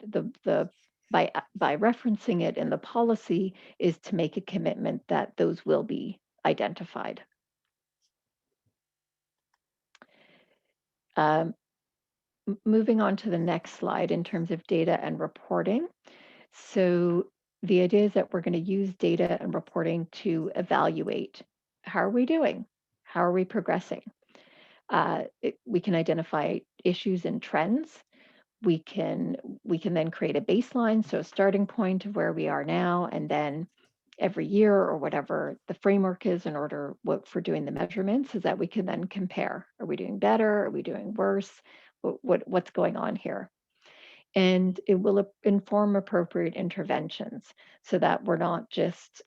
by referencing it in the policy is to make a commitment that those will be identified. Moving on to the next slide in terms of data and reporting. So the idea is that we're going to use data and reporting to evaluate how are we doing, how are we progressing. We can identify issues and trends. We can then create a baseline, so a starting point of where we are now, and then every year or whatever the framework is in order for doing the measurements, is that we can then compare. Are we doing better? Are we doing worse? What's going on here? And it will inform appropriate interventions so that we're not just,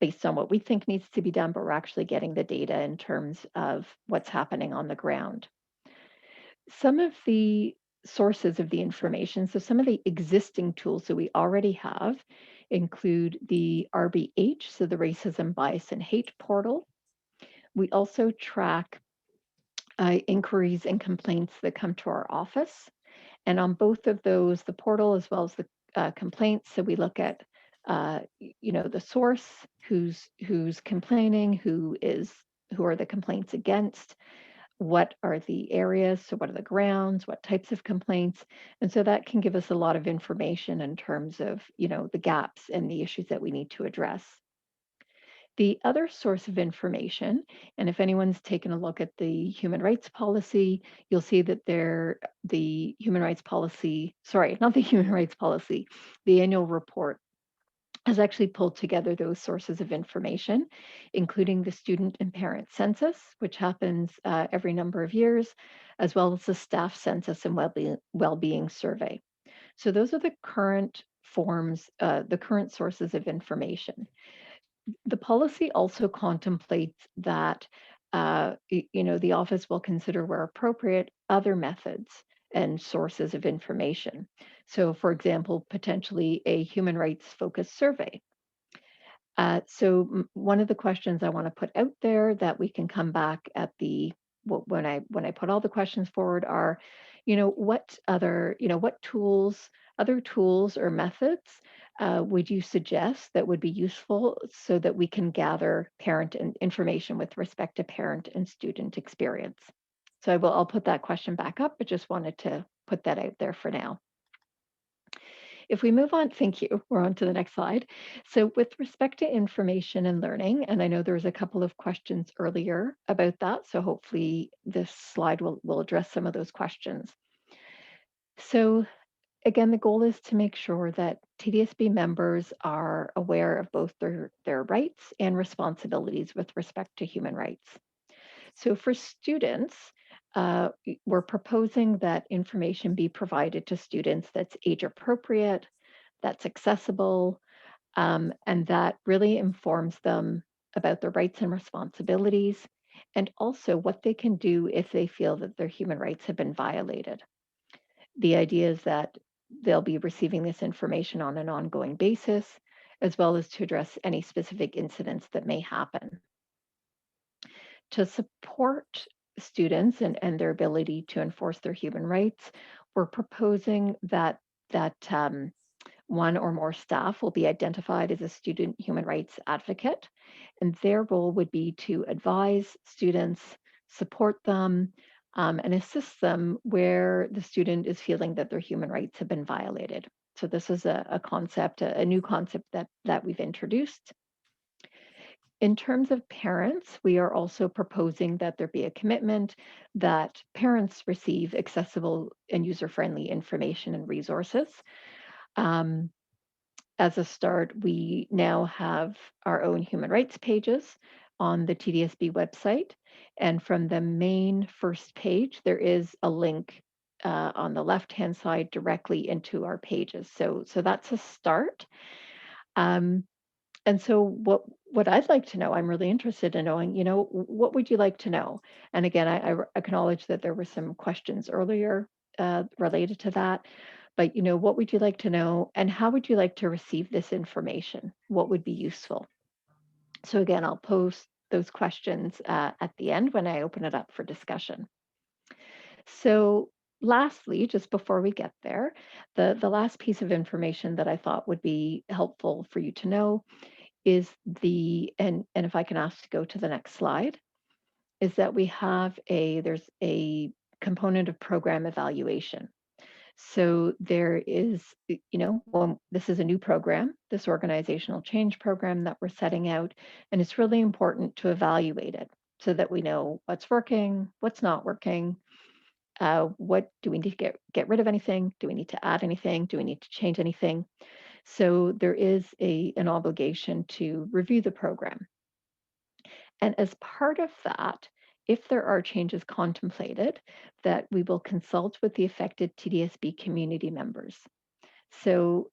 based on what we think needs to be done, but we're actually getting the data in terms of what's happening on the ground. Some of the sources of the information, so some of the existing tools that we already have include the RBH, so the Racism, Bias, and Hate portal. We also track inquiries and complaints that come to our office. And on both of those, the portal as well as the complaints, so we look at the source, who's complaining, who are the complaints against, what are the areas, so what are the grounds, what types of complaints. And so that can give us a lot of information in terms of, the gaps and the issues that we need to address. The other source of information, and if anyone's taken a look at the human rights policy, you'll see that the human rights policy, sorry, not the human rights policy, the annual report has actually pulled together those sources of information, including the student and parent census, which happens every number of years, as well as the staff census and well-being survey. So those are the current forms, the current sources of information. The policy also contemplates that the office will consider where appropriate other methods and sources of information. So, for example, potentially a human rights focused survey. One of the questions I want to put out there that we can come back at when I put all the questions forward are, what other tools or methods would you suggest that would be useful so that we can gather parent and information with respect to parent and student experience? So I'll put that question back up, but just wanted to put that out there for now. If we move on, thank you. We're on to the next slide. So with respect to information and learning, and I know there was a couple of questions earlier about that, so hopefully this slide will address some of those questions. So again, the goal is to make sure that TDSB members are aware of both their rights and responsibilities with respect to human rights. So for students, we're proposing that information be provided to students that's age appropriate, that's accessible, and that really informs them about their rights and responsibilities, and also what they can do if they feel that their human rights have been violated. The idea is that they'll be receiving this information on an ongoing basis, as well as to address any specific incidents that may happen. To support students and their ability to enforce their human rights, we're proposing that one or more staff will be identified as a student human rights advocate, and their role would be to advise students, support them, and assist them where the student is feeling that their human rights have been violated. So this is a new concept that we've introduced. In terms of parents, we are also proposing that there be a commitment that parents receive accessible and user-friendly information and resources. As a start, we now have our own human rights pages on the TDSB website. And from the main first page, there is a link on the left-hand side directly into our pages. So that's a start. And so what I'd like to know, I'm really interested in knowing, what would you like to know? And again, I acknowledge that there were some questions earlier related to that, but what would you like to know and how would you like to receive this information? What would be useful? So again, I'll post those questions at the end when I open it up for discussion. So lastly, just before we get there, the last piece of information that I thought would be helpful for you to know is and if I can ask to go to the next slide, is that there's a component of program evaluation. So there is, this is a new program, this organizational change program that we're setting out, and it's really important to evaluate it so that we know what's working, what's not working, what do we need to get rid of anything? Do we need to add anything? Do we need to change anything? So there is an obligation to review the program. And as part of that, if there are changes contemplated, that we will consult with the affected TDSB community members. So,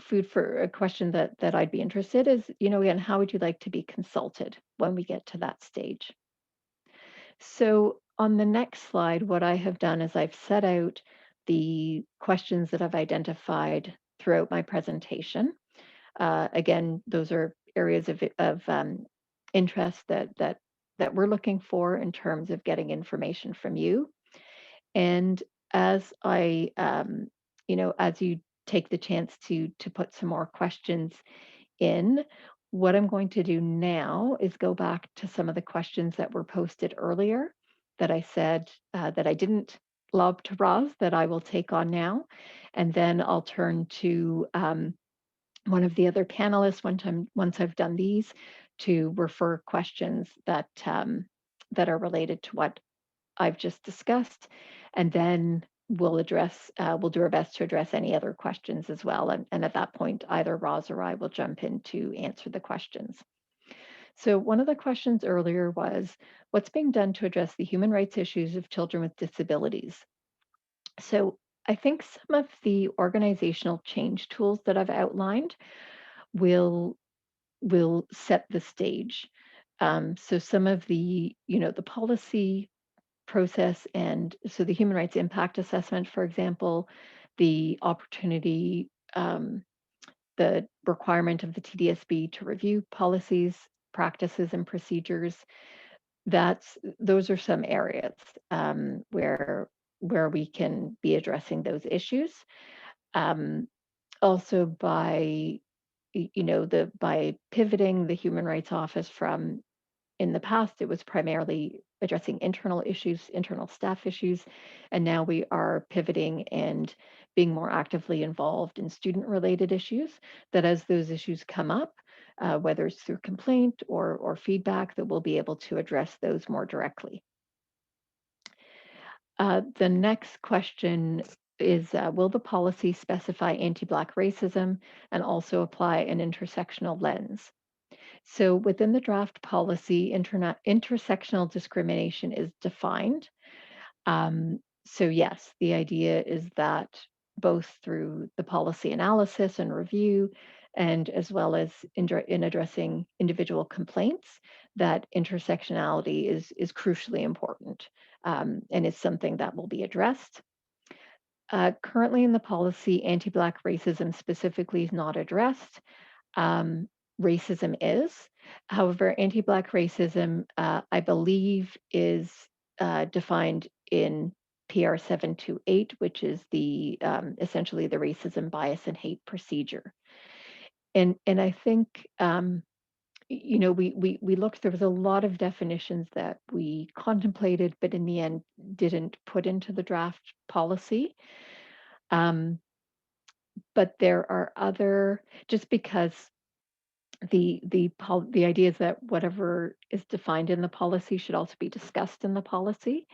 food for a question that I'd be interested is, again, how would you like to be consulted when we get to that stage? So on the next slide, what I have done is I've set out the questions that I've identified throughout my presentation. Again, those are areas of interest that we're looking for in terms of getting information from you. And as as you take the chance to put some more questions in, what I'm going to do now is go back to some of the questions that were posted earlier that I said that I didn't lob to Roz that I will take on now. And then I'll turn to one of the other panelists once I've done these to refer questions that that are related to what I've just discussed, and then we'll do our best to address any other questions as well. And at that point, either Roz or I will jump in to answer the questions. So one of the questions earlier was, what's being done to address the human rights issues of children with disabilities? So I think some of the organizational change tools that I've outlined will set the stage. So some of the policy process, and so the human rights impact assessment, for example, the opportunity, the requirement of the TDSB to review policies, practices, and procedures. Those are some areas where we can be addressing those issues. Also by by pivoting the Human Rights Office from, in the past, it was primarily addressing internal issues, internal staff issues, and now we are pivoting and being more actively involved in student-related issues, that as those issues come up, whether it's through complaint or feedback, that we'll be able to address those more directly. The next question is, will the policy specify anti-Black racism and also apply an intersectional lens? So within the draft policy, intersectional discrimination is defined. So yes, the idea is that both through the policy analysis and review, and as well as in addressing individual complaints, that intersectionality is crucially important, and is something that will be addressed. Currently in the policy, anti-Black racism specifically is not addressed. Racism is. However, anti-Black racism, I believe, is defined in PR 728, which is the essentially the racism, bias, and hate procedure. And I think we looked. There was a lot of definitions that we contemplated, but in the end didn't put into the draft policy. But there are other, just because the idea is that whatever is defined in the policy should also be discussed in the policy.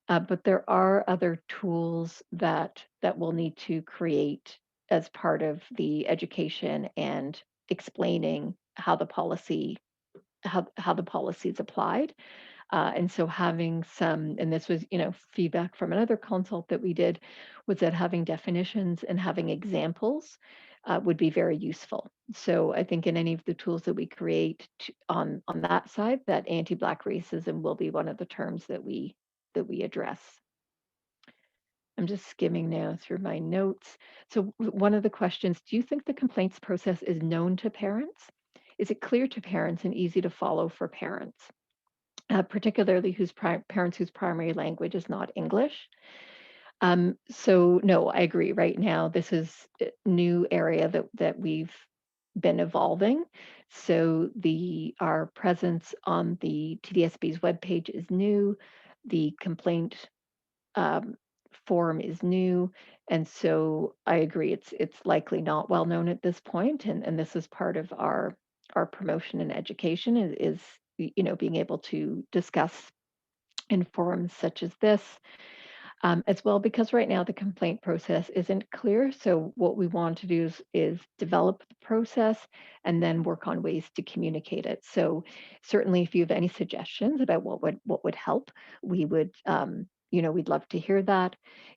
But there are other tools that we'll need to create as part of the education and explaining how the policy is applied. And so having some, and this was, feedback from another consult that we did, was that having definitions and having examples would be very useful. So I think in any of the tools that we create on that side, that anti-Black racism will be one of the terms that we address. I'm just skimming now through my notes. So one of the questions, do you think the complaints process is known to parents? Is it clear to parents and easy to follow for parents? Particularly parents whose primary language is not English. So no, I agree. Right now, this is a new area that we've been evolving. So our presence on the TDSB's webpage is new. The complaint form is new, and so I agree. It's likely not well known at this point, and this is part of our promotion and education is being able to discuss in forums such as this, as well, because right now the complaint process isn't clear. So what we want to do is develop the process and then work on ways to communicate it. So certainly if you have any suggestions about what would help, we would we'd love to hear that.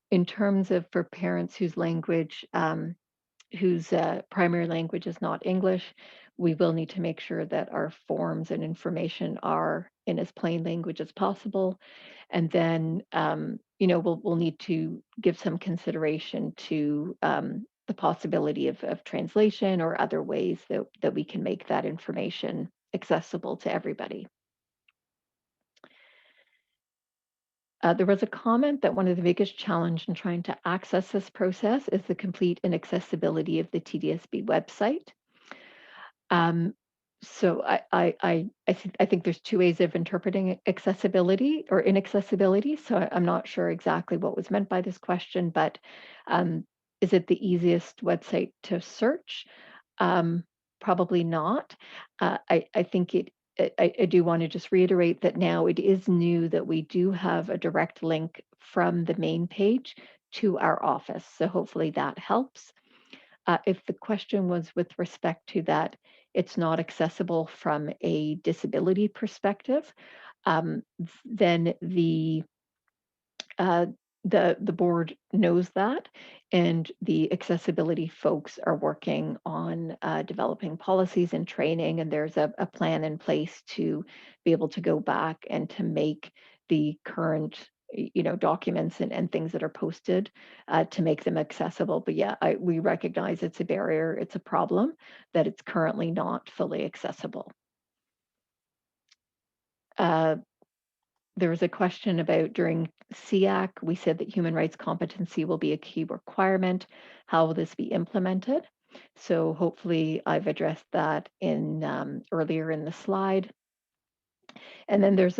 In terms of for parents whose language whose primary language is not English, we will need to make sure that our forms and information are in as plain language as possible. And then, we'll need to give some consideration to the possibility of translation or other ways that we can make that information accessible to everybody. There was a comment that one of the biggest challenge in trying to access this process is the complete inaccessibility of the TDSB website. So I think there's two ways of interpreting accessibility or inaccessibility. So I'm not sure exactly what was meant by this question, but is it the easiest website to search? Probably not. I think I do want to just reiterate that now it is new that we do have a direct link from the main page to our office. So hopefully that helps. If the question was with respect to that, it's not accessible from a disability perspective, then uh, the board knows that, and the accessibility folks are working on developing policies and training, and there's a plan in place to be able to go back and to make the current documents and things that are posted to make them accessible. But yeah, we recognize it's a barrier, it's a problem that it's currently not fully accessible. There was a question about during PIAC, we said that human rights competency will be a key requirement. How will this be implemented? So hopefully I've addressed that in earlier in the slide. And then there's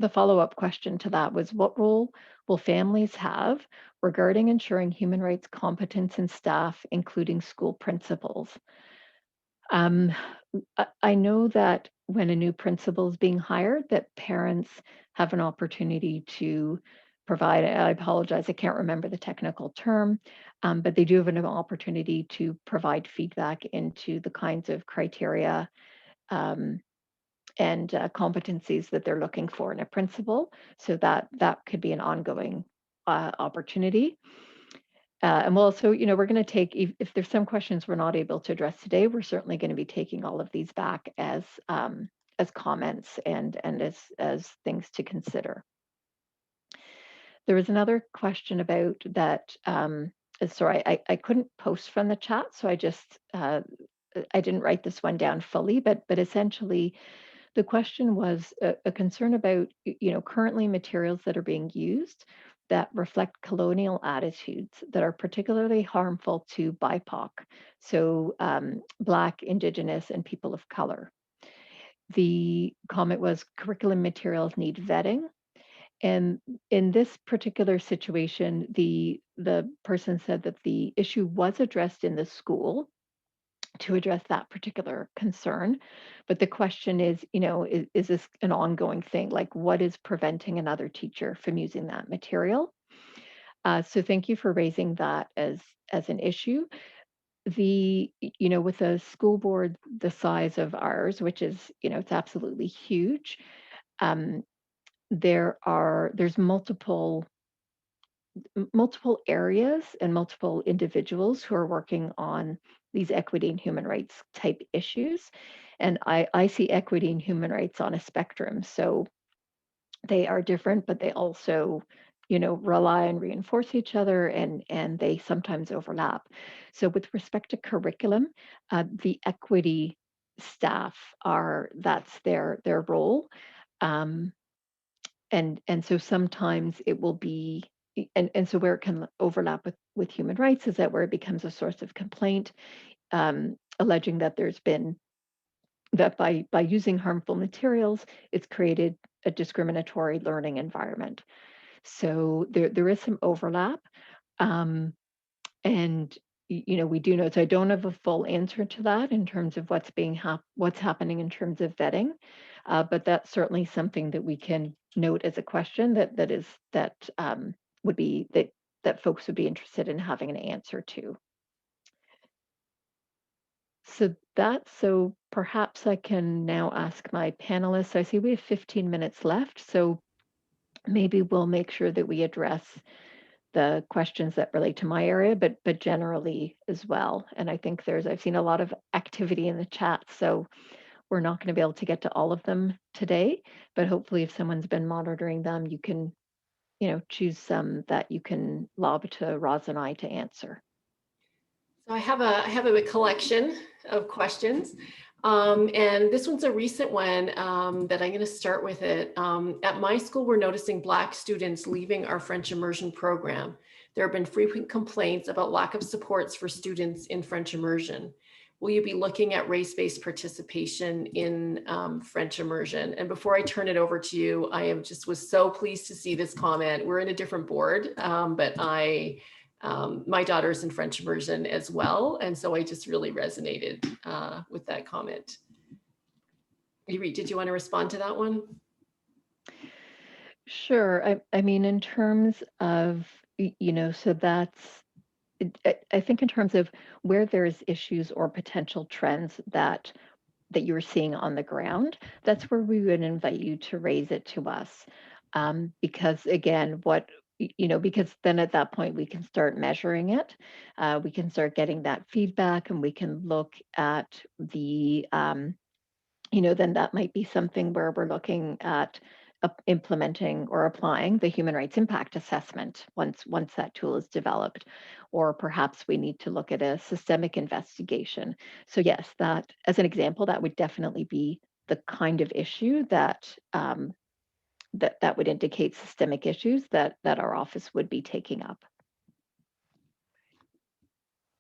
the follow-up question to that was, what role will families have regarding ensuring human rights competence in staff, including school principals? I know that when a new principal is being hired, that parents have an opportunity to provide, I apologize, I can't remember the technical term, but they do have an opportunity to provide feedback into the kinds of criteria and competencies that they're looking for in a principal. So that could be an ongoing opportunity. And we'll also, we're going to take, if there's some questions we're not able to address today, we're certainly going to be taking all of these back as comments and as things to consider. There was another question about that. Sorry, I couldn't post from the chat, so I just I didn't write this one down fully, but essentially the question was a concern about currently materials that are being used that reflect colonial attitudes that are particularly harmful to BIPOC, so Black, Indigenous, and people of color. The comment was curriculum materials need vetting. And in this particular situation, the person said that the issue was addressed in the school to address that particular concern. But the question is, is this an ongoing thing? Like, what is preventing another teacher from using that material? So thank you for raising that as an issue. With a school board the size of ours, which is, it's absolutely huge, there's multiple areas and multiple individuals who are working on these equity and human rights type issues. And I see equity and human rights on a spectrum. So they are different, but they also, rely and reinforce each other, and they sometimes overlap. So with respect to curriculum, the equity staff that's their role. And so sometimes it will be, and so where it can overlap with human rights is that where it becomes a source of complaint, alleging that there's been, that by using harmful materials, it's created a discriminatory learning environment. So there is some overlap. And we do know, so I don't have a full answer to that in terms of what's happening in terms of vetting, but that's certainly something that we can note as a question that folks would be interested in having an answer to. So perhaps I can now ask my panelists. I see we have 15 minutes left, so maybe we'll make sure that we address the questions that relate to my area, but generally as well. And I think I've seen a lot of activity in the chat, so we're not going to be able to get to all of them today, but hopefully if someone's been monitoring them, you can, choose some that you can lob to Roz and I to answer. So I have a collection of questions. And this one's a recent one that I'm going to start with it. At my school, we're noticing Black students leaving our French immersion program. There have been frequent complaints about lack of supports for students in French immersion. Will you be looking at race-based participation in French immersion? And before I turn it over to you, I was so pleased to see this comment. We're in a different board, but my daughter's in French immersion as well. And so I just really resonated with that comment. Irit, did you want to respond to that one? Sure. I mean, in terms of, so that's, I think in terms of where there's issues or potential trends that you're seeing on the ground, that's where we would invite you to raise it to us. Because again, because then at that point we can start measuring it. We can start getting that feedback, and we can look at the, then that might be something where we're looking at implementing or applying the human rights impact assessment once that tool is developed, or perhaps we need to look at a systemic investigation. So yes, that as an example, that would definitely be the kind of issue that that would indicate systemic issues that our office would be taking up.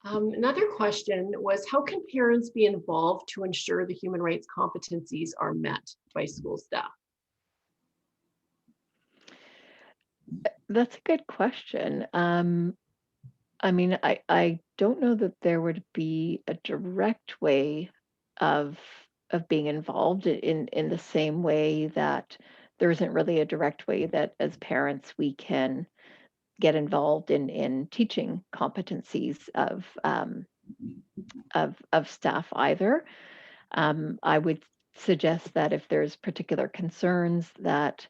Another question was, how can parents be involved to ensure the human rights competencies are met by school staff? That's a good question. I mean, I don't know that there would be a direct way of being involved in the same way that there isn't really a direct way that as parents we can get involved in teaching competencies of staff either. I would suggest that if there's particular concerns that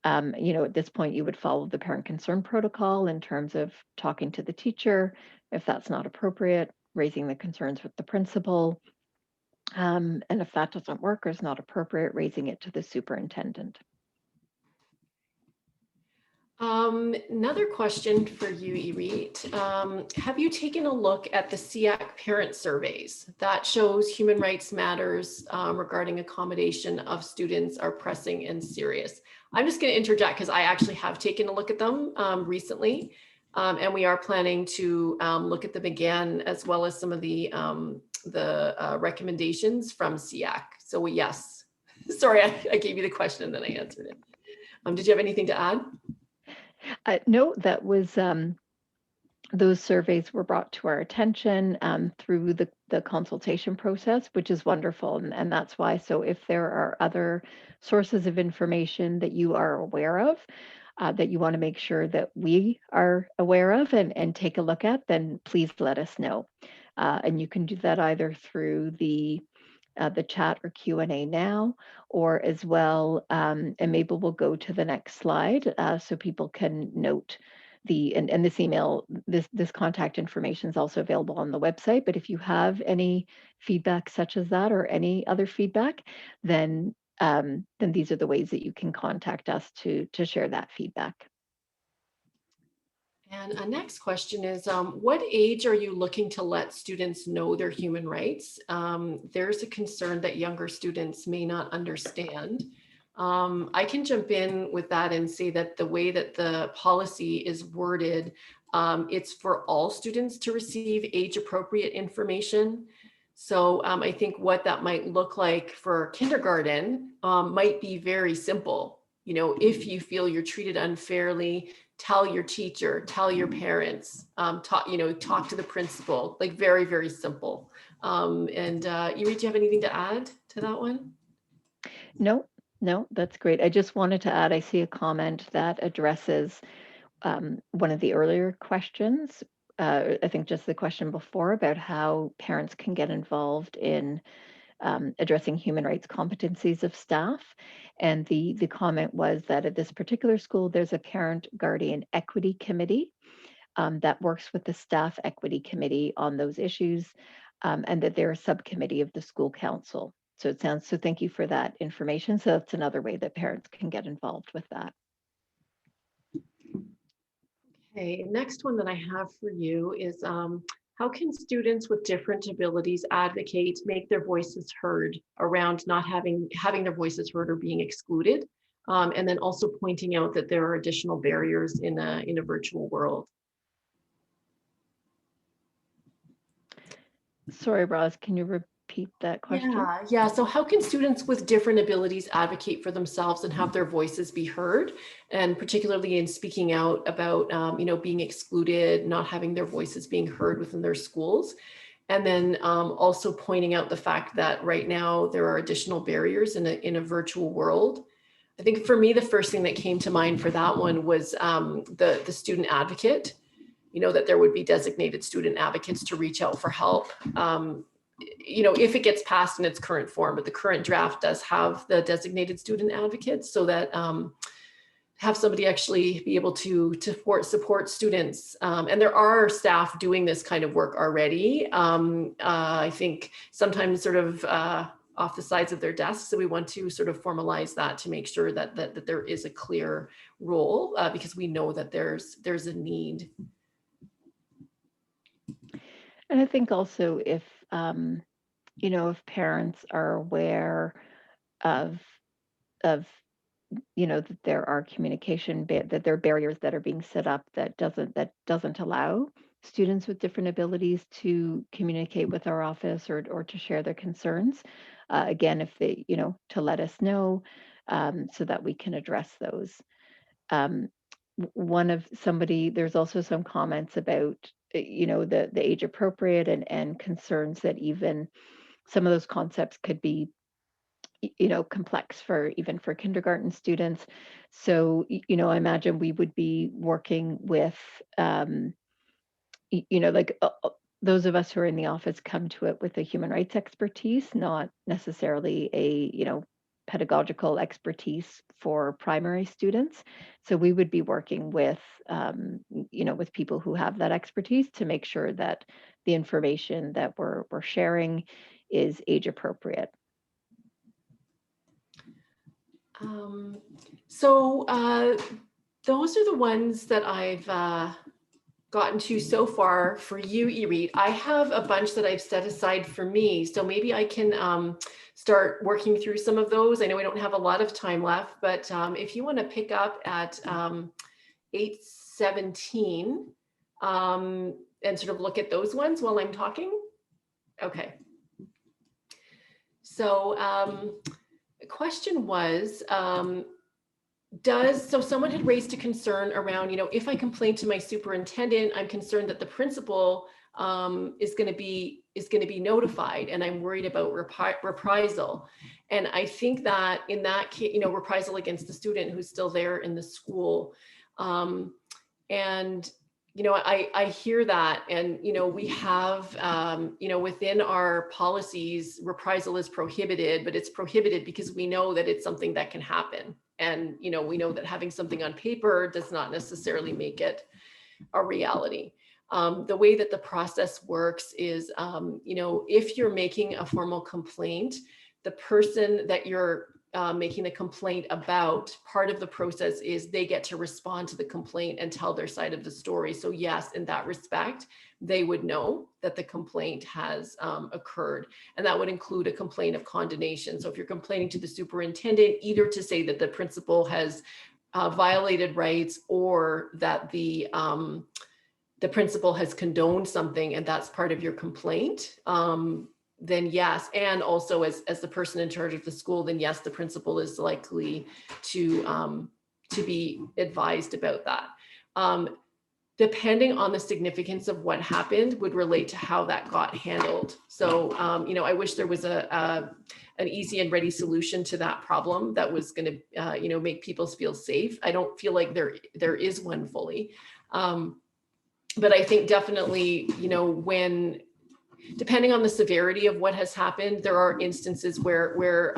at this point you would follow the parent concern protocol in terms of talking to the teacher. If that's not appropriate, raising the concerns with the principal. And if that doesn't work or is not appropriate, raising it to the superintendent. Another question for you, Irit. Have you taken a look at the PIAC parent surveys that shows human rights matters regarding accommodation of students are pressing and serious? I'm just going to interject because I actually have taken a look at them recently, and we are planning to look at them again, as well as some of the recommendations from PIAC. So yes, sorry, I gave you the question and then I answered it. Did you have anything to add? No, that was those surveys were brought to our attention through the consultation process, which is wonderful. And that's why. So if there are other sources of information that you are aware of, that you want to make sure that we are aware of and take a look at, then please let us know. And you can do that either through the chat or Q&A now, or as well, and maybe we'll go to the next slide so people can note and this email, this contact information is also available on the website. But if you have any feedback such as that or any other feedback, then these are the ways that you can contact us to share that feedback. And a next question is, what age are you looking to let students know their human rights? There's a concern that younger students may not understand. I can jump in with that and say that the way that the policy is worded, it's for all students to receive age-appropriate information. So I think what that might look like for kindergarten might be very simple. You know, if you feel you're treated unfairly, tell your teacher, tell your parents, talk to the principal, like very, very simple. Irit, do you have anything to add to that one? No, that's great. I just wanted to add, I see a comment that addresses one of the earlier questions. I think just the question before about how parents can get involved in addressing human rights competencies of staff. And the comment was that at this particular school, there's a parent guardian equity committee that works with the staff equity committee on those issues, and that they're a subcommittee of the school council. So thank you for that information. So that's another way that parents can get involved with that. Okay, next one that I have for you is, how can students with different abilities advocate, make their voices heard around not having their voices heard or being excluded? And then also pointing out that there are additional barriers in a virtual world. Sorry, Roz, can you repeat that question? Yeah. So how can students with different abilities advocate for themselves and have their voices be heard? And particularly in speaking out about, being excluded, not having their voices being heard within their schools. And then also pointing out the fact that right now there are additional barriers in a virtual world. I think for me, the first thing that came to mind for that one was the student advocate, that there would be designated student advocates to reach out for help. If it gets passed in its current form, but the current draft does have the designated student advocates, so that have somebody actually be able to support students. And there are staff doing this kind of work already. I think sometimes sort of off the sides of their desks. So we want to sort of formalize that to make sure that there is a clear role, because we know that there's a need. And I think also if parents are aware of that there are that there are barriers that are being set up that doesn't allow students with different abilities to communicate with our office or to share their concerns. Again, if they, to let us know so that we can address those. There's also some comments about, the age appropriate and concerns that even some of those concepts could be, complex for kindergarten students. So, I imagine we would be working with, those of us who are in the office come to it with a human rights expertise, not necessarily a, pedagogical expertise for primary students. So we would be working with, with people who have that expertise to make sure that the information that we're sharing is age appropriate. So those are the ones that I've gotten to so far for you, Irit. I have a bunch that I've set aside for me. So maybe I can start working through some of those. I know we don't have a lot of time left, but if you want to pick up at 8:17 and sort of look at those ones while I'm talking. Okay. So the question was, so someone had raised a concern around, if I complain to my superintendent, I'm concerned that the principal is going to be notified, and I'm worried about reprisal. And I think that in that case, reprisal against the student who's still there in the school. And I hear that, and we have within our policies, reprisal is prohibited, but it's prohibited because we know that it's something that can happen. And, we know that having something on paper does not necessarily make it a reality. The way that the process works is, if you're making a formal complaint, the person that you're making the complaint about, part of the process is they get to respond to the complaint and tell their side of the story. So yes, in that respect, they would know that the complaint has occurred. And that would include a complaint of condemnation. So if you're complaining to the superintendent, either to say that the principal has violated rights, or that the principal has condoned something, and that's part of your complaint, then yes. And also as the person in charge of the school, then yes, the principal is likely to be advised about that. Depending on the significance of what happened would relate to how that got handled. So, I wish there was an easy and ready solution to that problem that was going to, make people feel safe. I don't feel like there is one fully. But I think definitely, depending on the severity of what has happened, there are instances where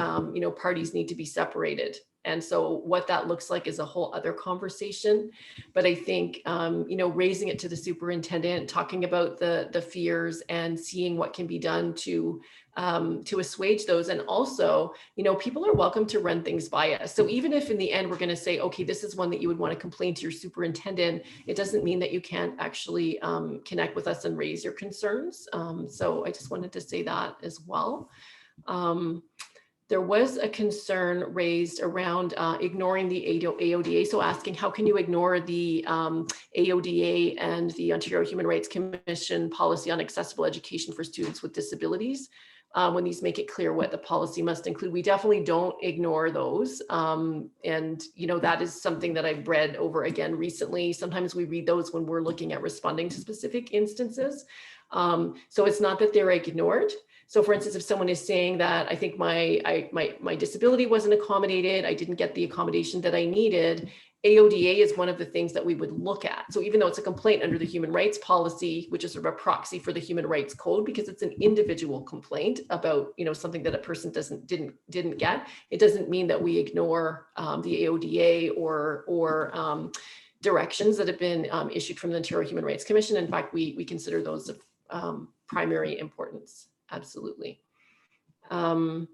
parties need to be separated. And so what that looks like is a whole other conversation. But I think, raising it to the superintendent, talking about the fears and seeing what can be done to assuage those. And also, people are welcome to run things by us. So even if in the end, we're going to say, okay, this is one that you would want to complain to your superintendent, it doesn't mean that you can't actually connect with us and raise your concerns. So I just wanted to say that as well. There was a concern raised around ignoring the AODA. So asking, how can you ignore the AODA and the Ontario Human Rights Commission policy on accessible education for students with disabilities? When these make it clear what the policy must include, we definitely don't ignore those. And, that is something that I've read over again recently. Sometimes we read those when we're looking at responding to specific instances. So it's not that they're ignored. So for instance, if someone is saying that I think my disability wasn't accommodated, I didn't get the accommodation that I needed, AODA is one of the things that we would look at. So even though it's a complaint under the human rights policy, which is sort of a proxy for the human rights code, because it's an individual complaint about, something that a person didn't get, it doesn't mean that we ignore the AODA or directions that have been issued from the Ontario Human Rights Commission. In fact, we consider those of primary importance. Absolutely. Sorry,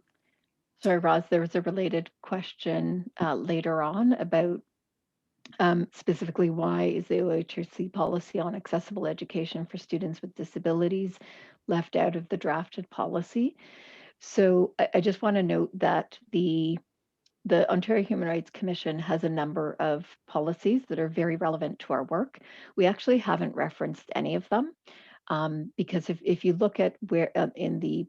Roz, there was a related question later on about specifically why is the OHRC policy on accessible education for students with disabilities left out of the drafted policy. So I just want to note that the Ontario Human Rights Commission has a number of policies that are very relevant to our work. We actually haven't referenced any of them. Because if you look at where in the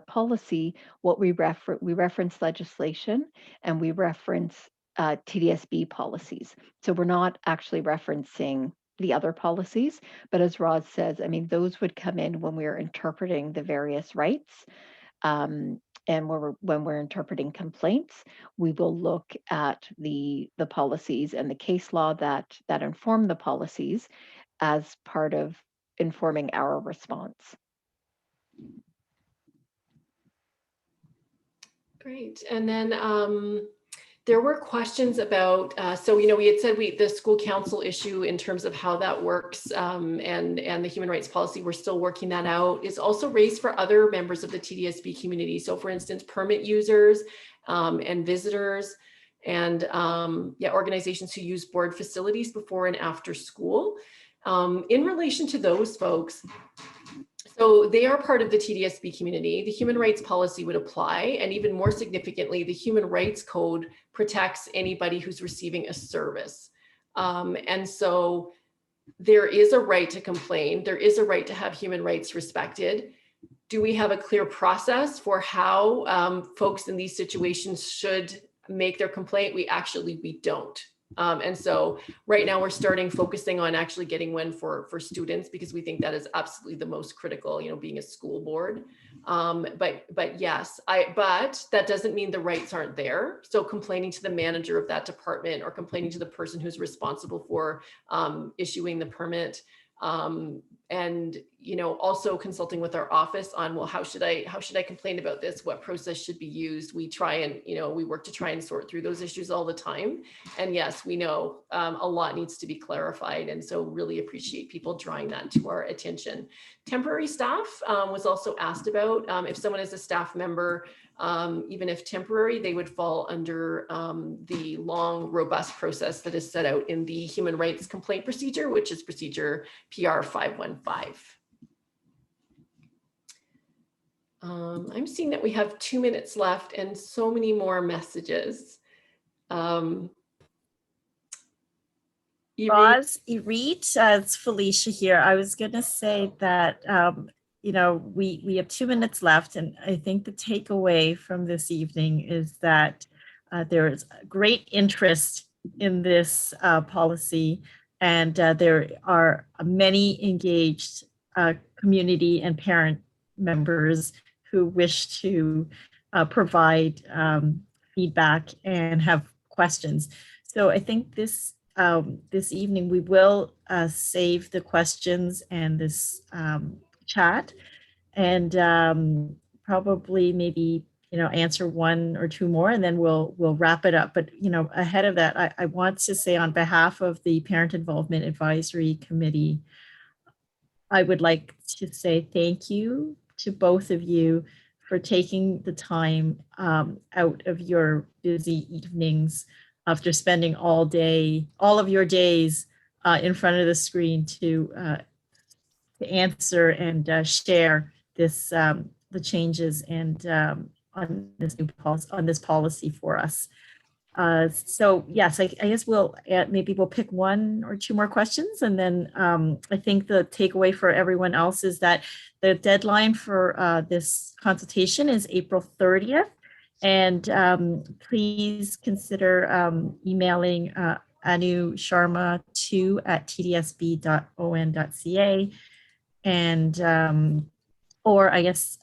policy, what we reference legislation and we reference TDSB policies. So we're not actually referencing the other policies, but as Roz says, I mean, those would come in when we're interpreting the various rights. And when we're interpreting complaints, we will look at the policies and the case law that inform the policies as part of informing our response. Great. And then there were questions about, so, we had said the school council issue in terms of how that works and the human rights policy, we're still working that out, is also raised for other members of the TDSB community. So for instance, permit users and visitors and organizations who use board facilities before and after school. In relation to those folks, so they are part of the TDSB community. The human rights policy would apply, and even more significantly, the human rights code protects anybody who's receiving a service. And so there is a right to complain. There is a right to have human rights respected. Do we have a clear process for how folks in these situations should make their complaint? We don't. And so right now we're focusing on actually getting one for students, because we think that is absolutely the most critical, being a school board. But yes, but that doesn't mean the rights aren't there. So complaining to the manager of that department or complaining to the person who's responsible for issuing the permit, and also consulting with our office on, well, how should I complain about this? What process should be used? We try and we work to try and sort through those issues all the time. And yes, we know a lot needs to be clarified, and so really appreciate people drawing that to our attention. Temporary staff was also asked about. If someone is a staff member, even if temporary, they would fall under the long, robust process that is set out in the human rights complaint procedure, which is procedure PR 515. I'm seeing that we have 2 minutes left and so many more messages. Roz, Irit, it's Felicia here. I was going to say that, we have 2 minutes left, and I think the takeaway from this evening is that there is great interest in this policy, and there are many engaged community and parent members who wish to provide feedback and have questions. So I think this evening we will save the questions and this chat, and probably maybe answer one or two more, and then we'll wrap it up. But, ahead of that, I want to say on behalf of the Parent Involvement Advisory Committee, I would like to say thank you to both of you for taking the time out of your busy evenings after spending all of your days in front of the screen to answer and share the changes and on this policy for us. So yes, I guess maybe we'll pick one or two more questions, and then I think the takeaway for everyone else is that the deadline for this consultation is April 30th, and please consider emailing Anu Sharma 2@tdsb.on.ca, and or I guess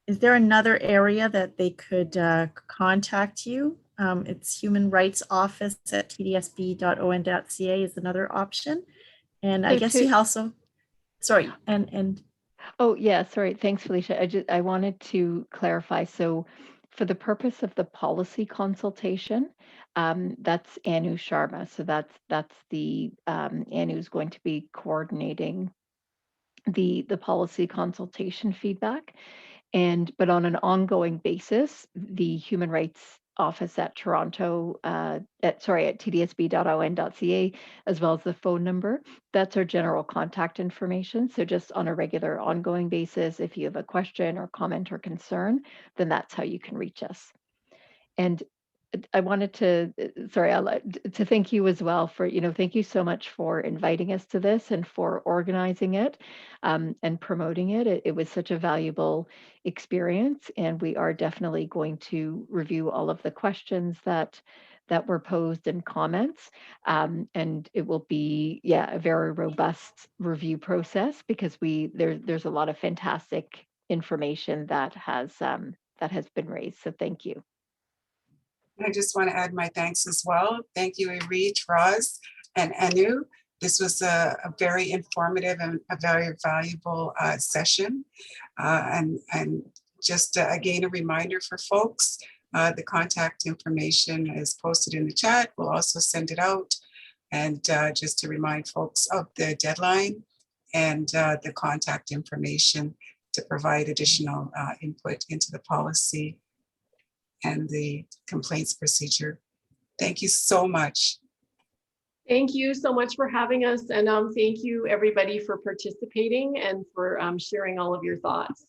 is there another area that they could contact you? It's Human Rights Office at tdsb.on.ca is another option. And I guess you also, sorry, and oh yeah, sorry. Thanks, Felicia. I wanted to clarify. So for the purpose of the policy consultation, that's Anu Sharma. So that's the Anu's going to be coordinating the policy consultation feedback. But on an ongoing basis, the Human Rights Office at Toronto, at tdsb.on.ca, as well as the phone number, that's our general contact information. So just on a regular ongoing basis, if you have a question or comment or concern, then that's how you can reach us. And I wanted to, to thank you as well for, thank you so much for inviting us to this and for organizing it and promoting it. It was such a valuable experience, and we are definitely going to review all of the questions that were posed and comments. And it will be, a very robust review process because there's a lot of fantastic information that has been raised. So thank you. I just want to add my thanks as well. Thank you, Irit, Roz, and Anu. This was a very informative and a very valuable session. And just again, a reminder for folks, the contact information is posted in the chat. We'll also send it out. And just to remind folks of the deadline and the contact information to provide additional input into the policy and the complaints procedure. Thank you so much. Thank you so much for having us. And thank you everybody for participating and for sharing all of your thoughts.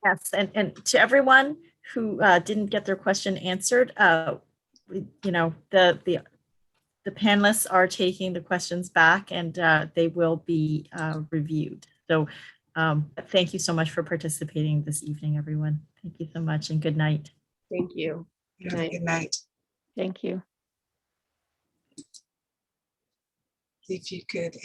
Yes, and to everyone who didn't get their question answered, the panelists are taking the questions back, and they will be reviewed. So thank you so much for participating this evening, everyone. Thank you so much, and good night. Thank you. Good night. Good night. Thank you. If you could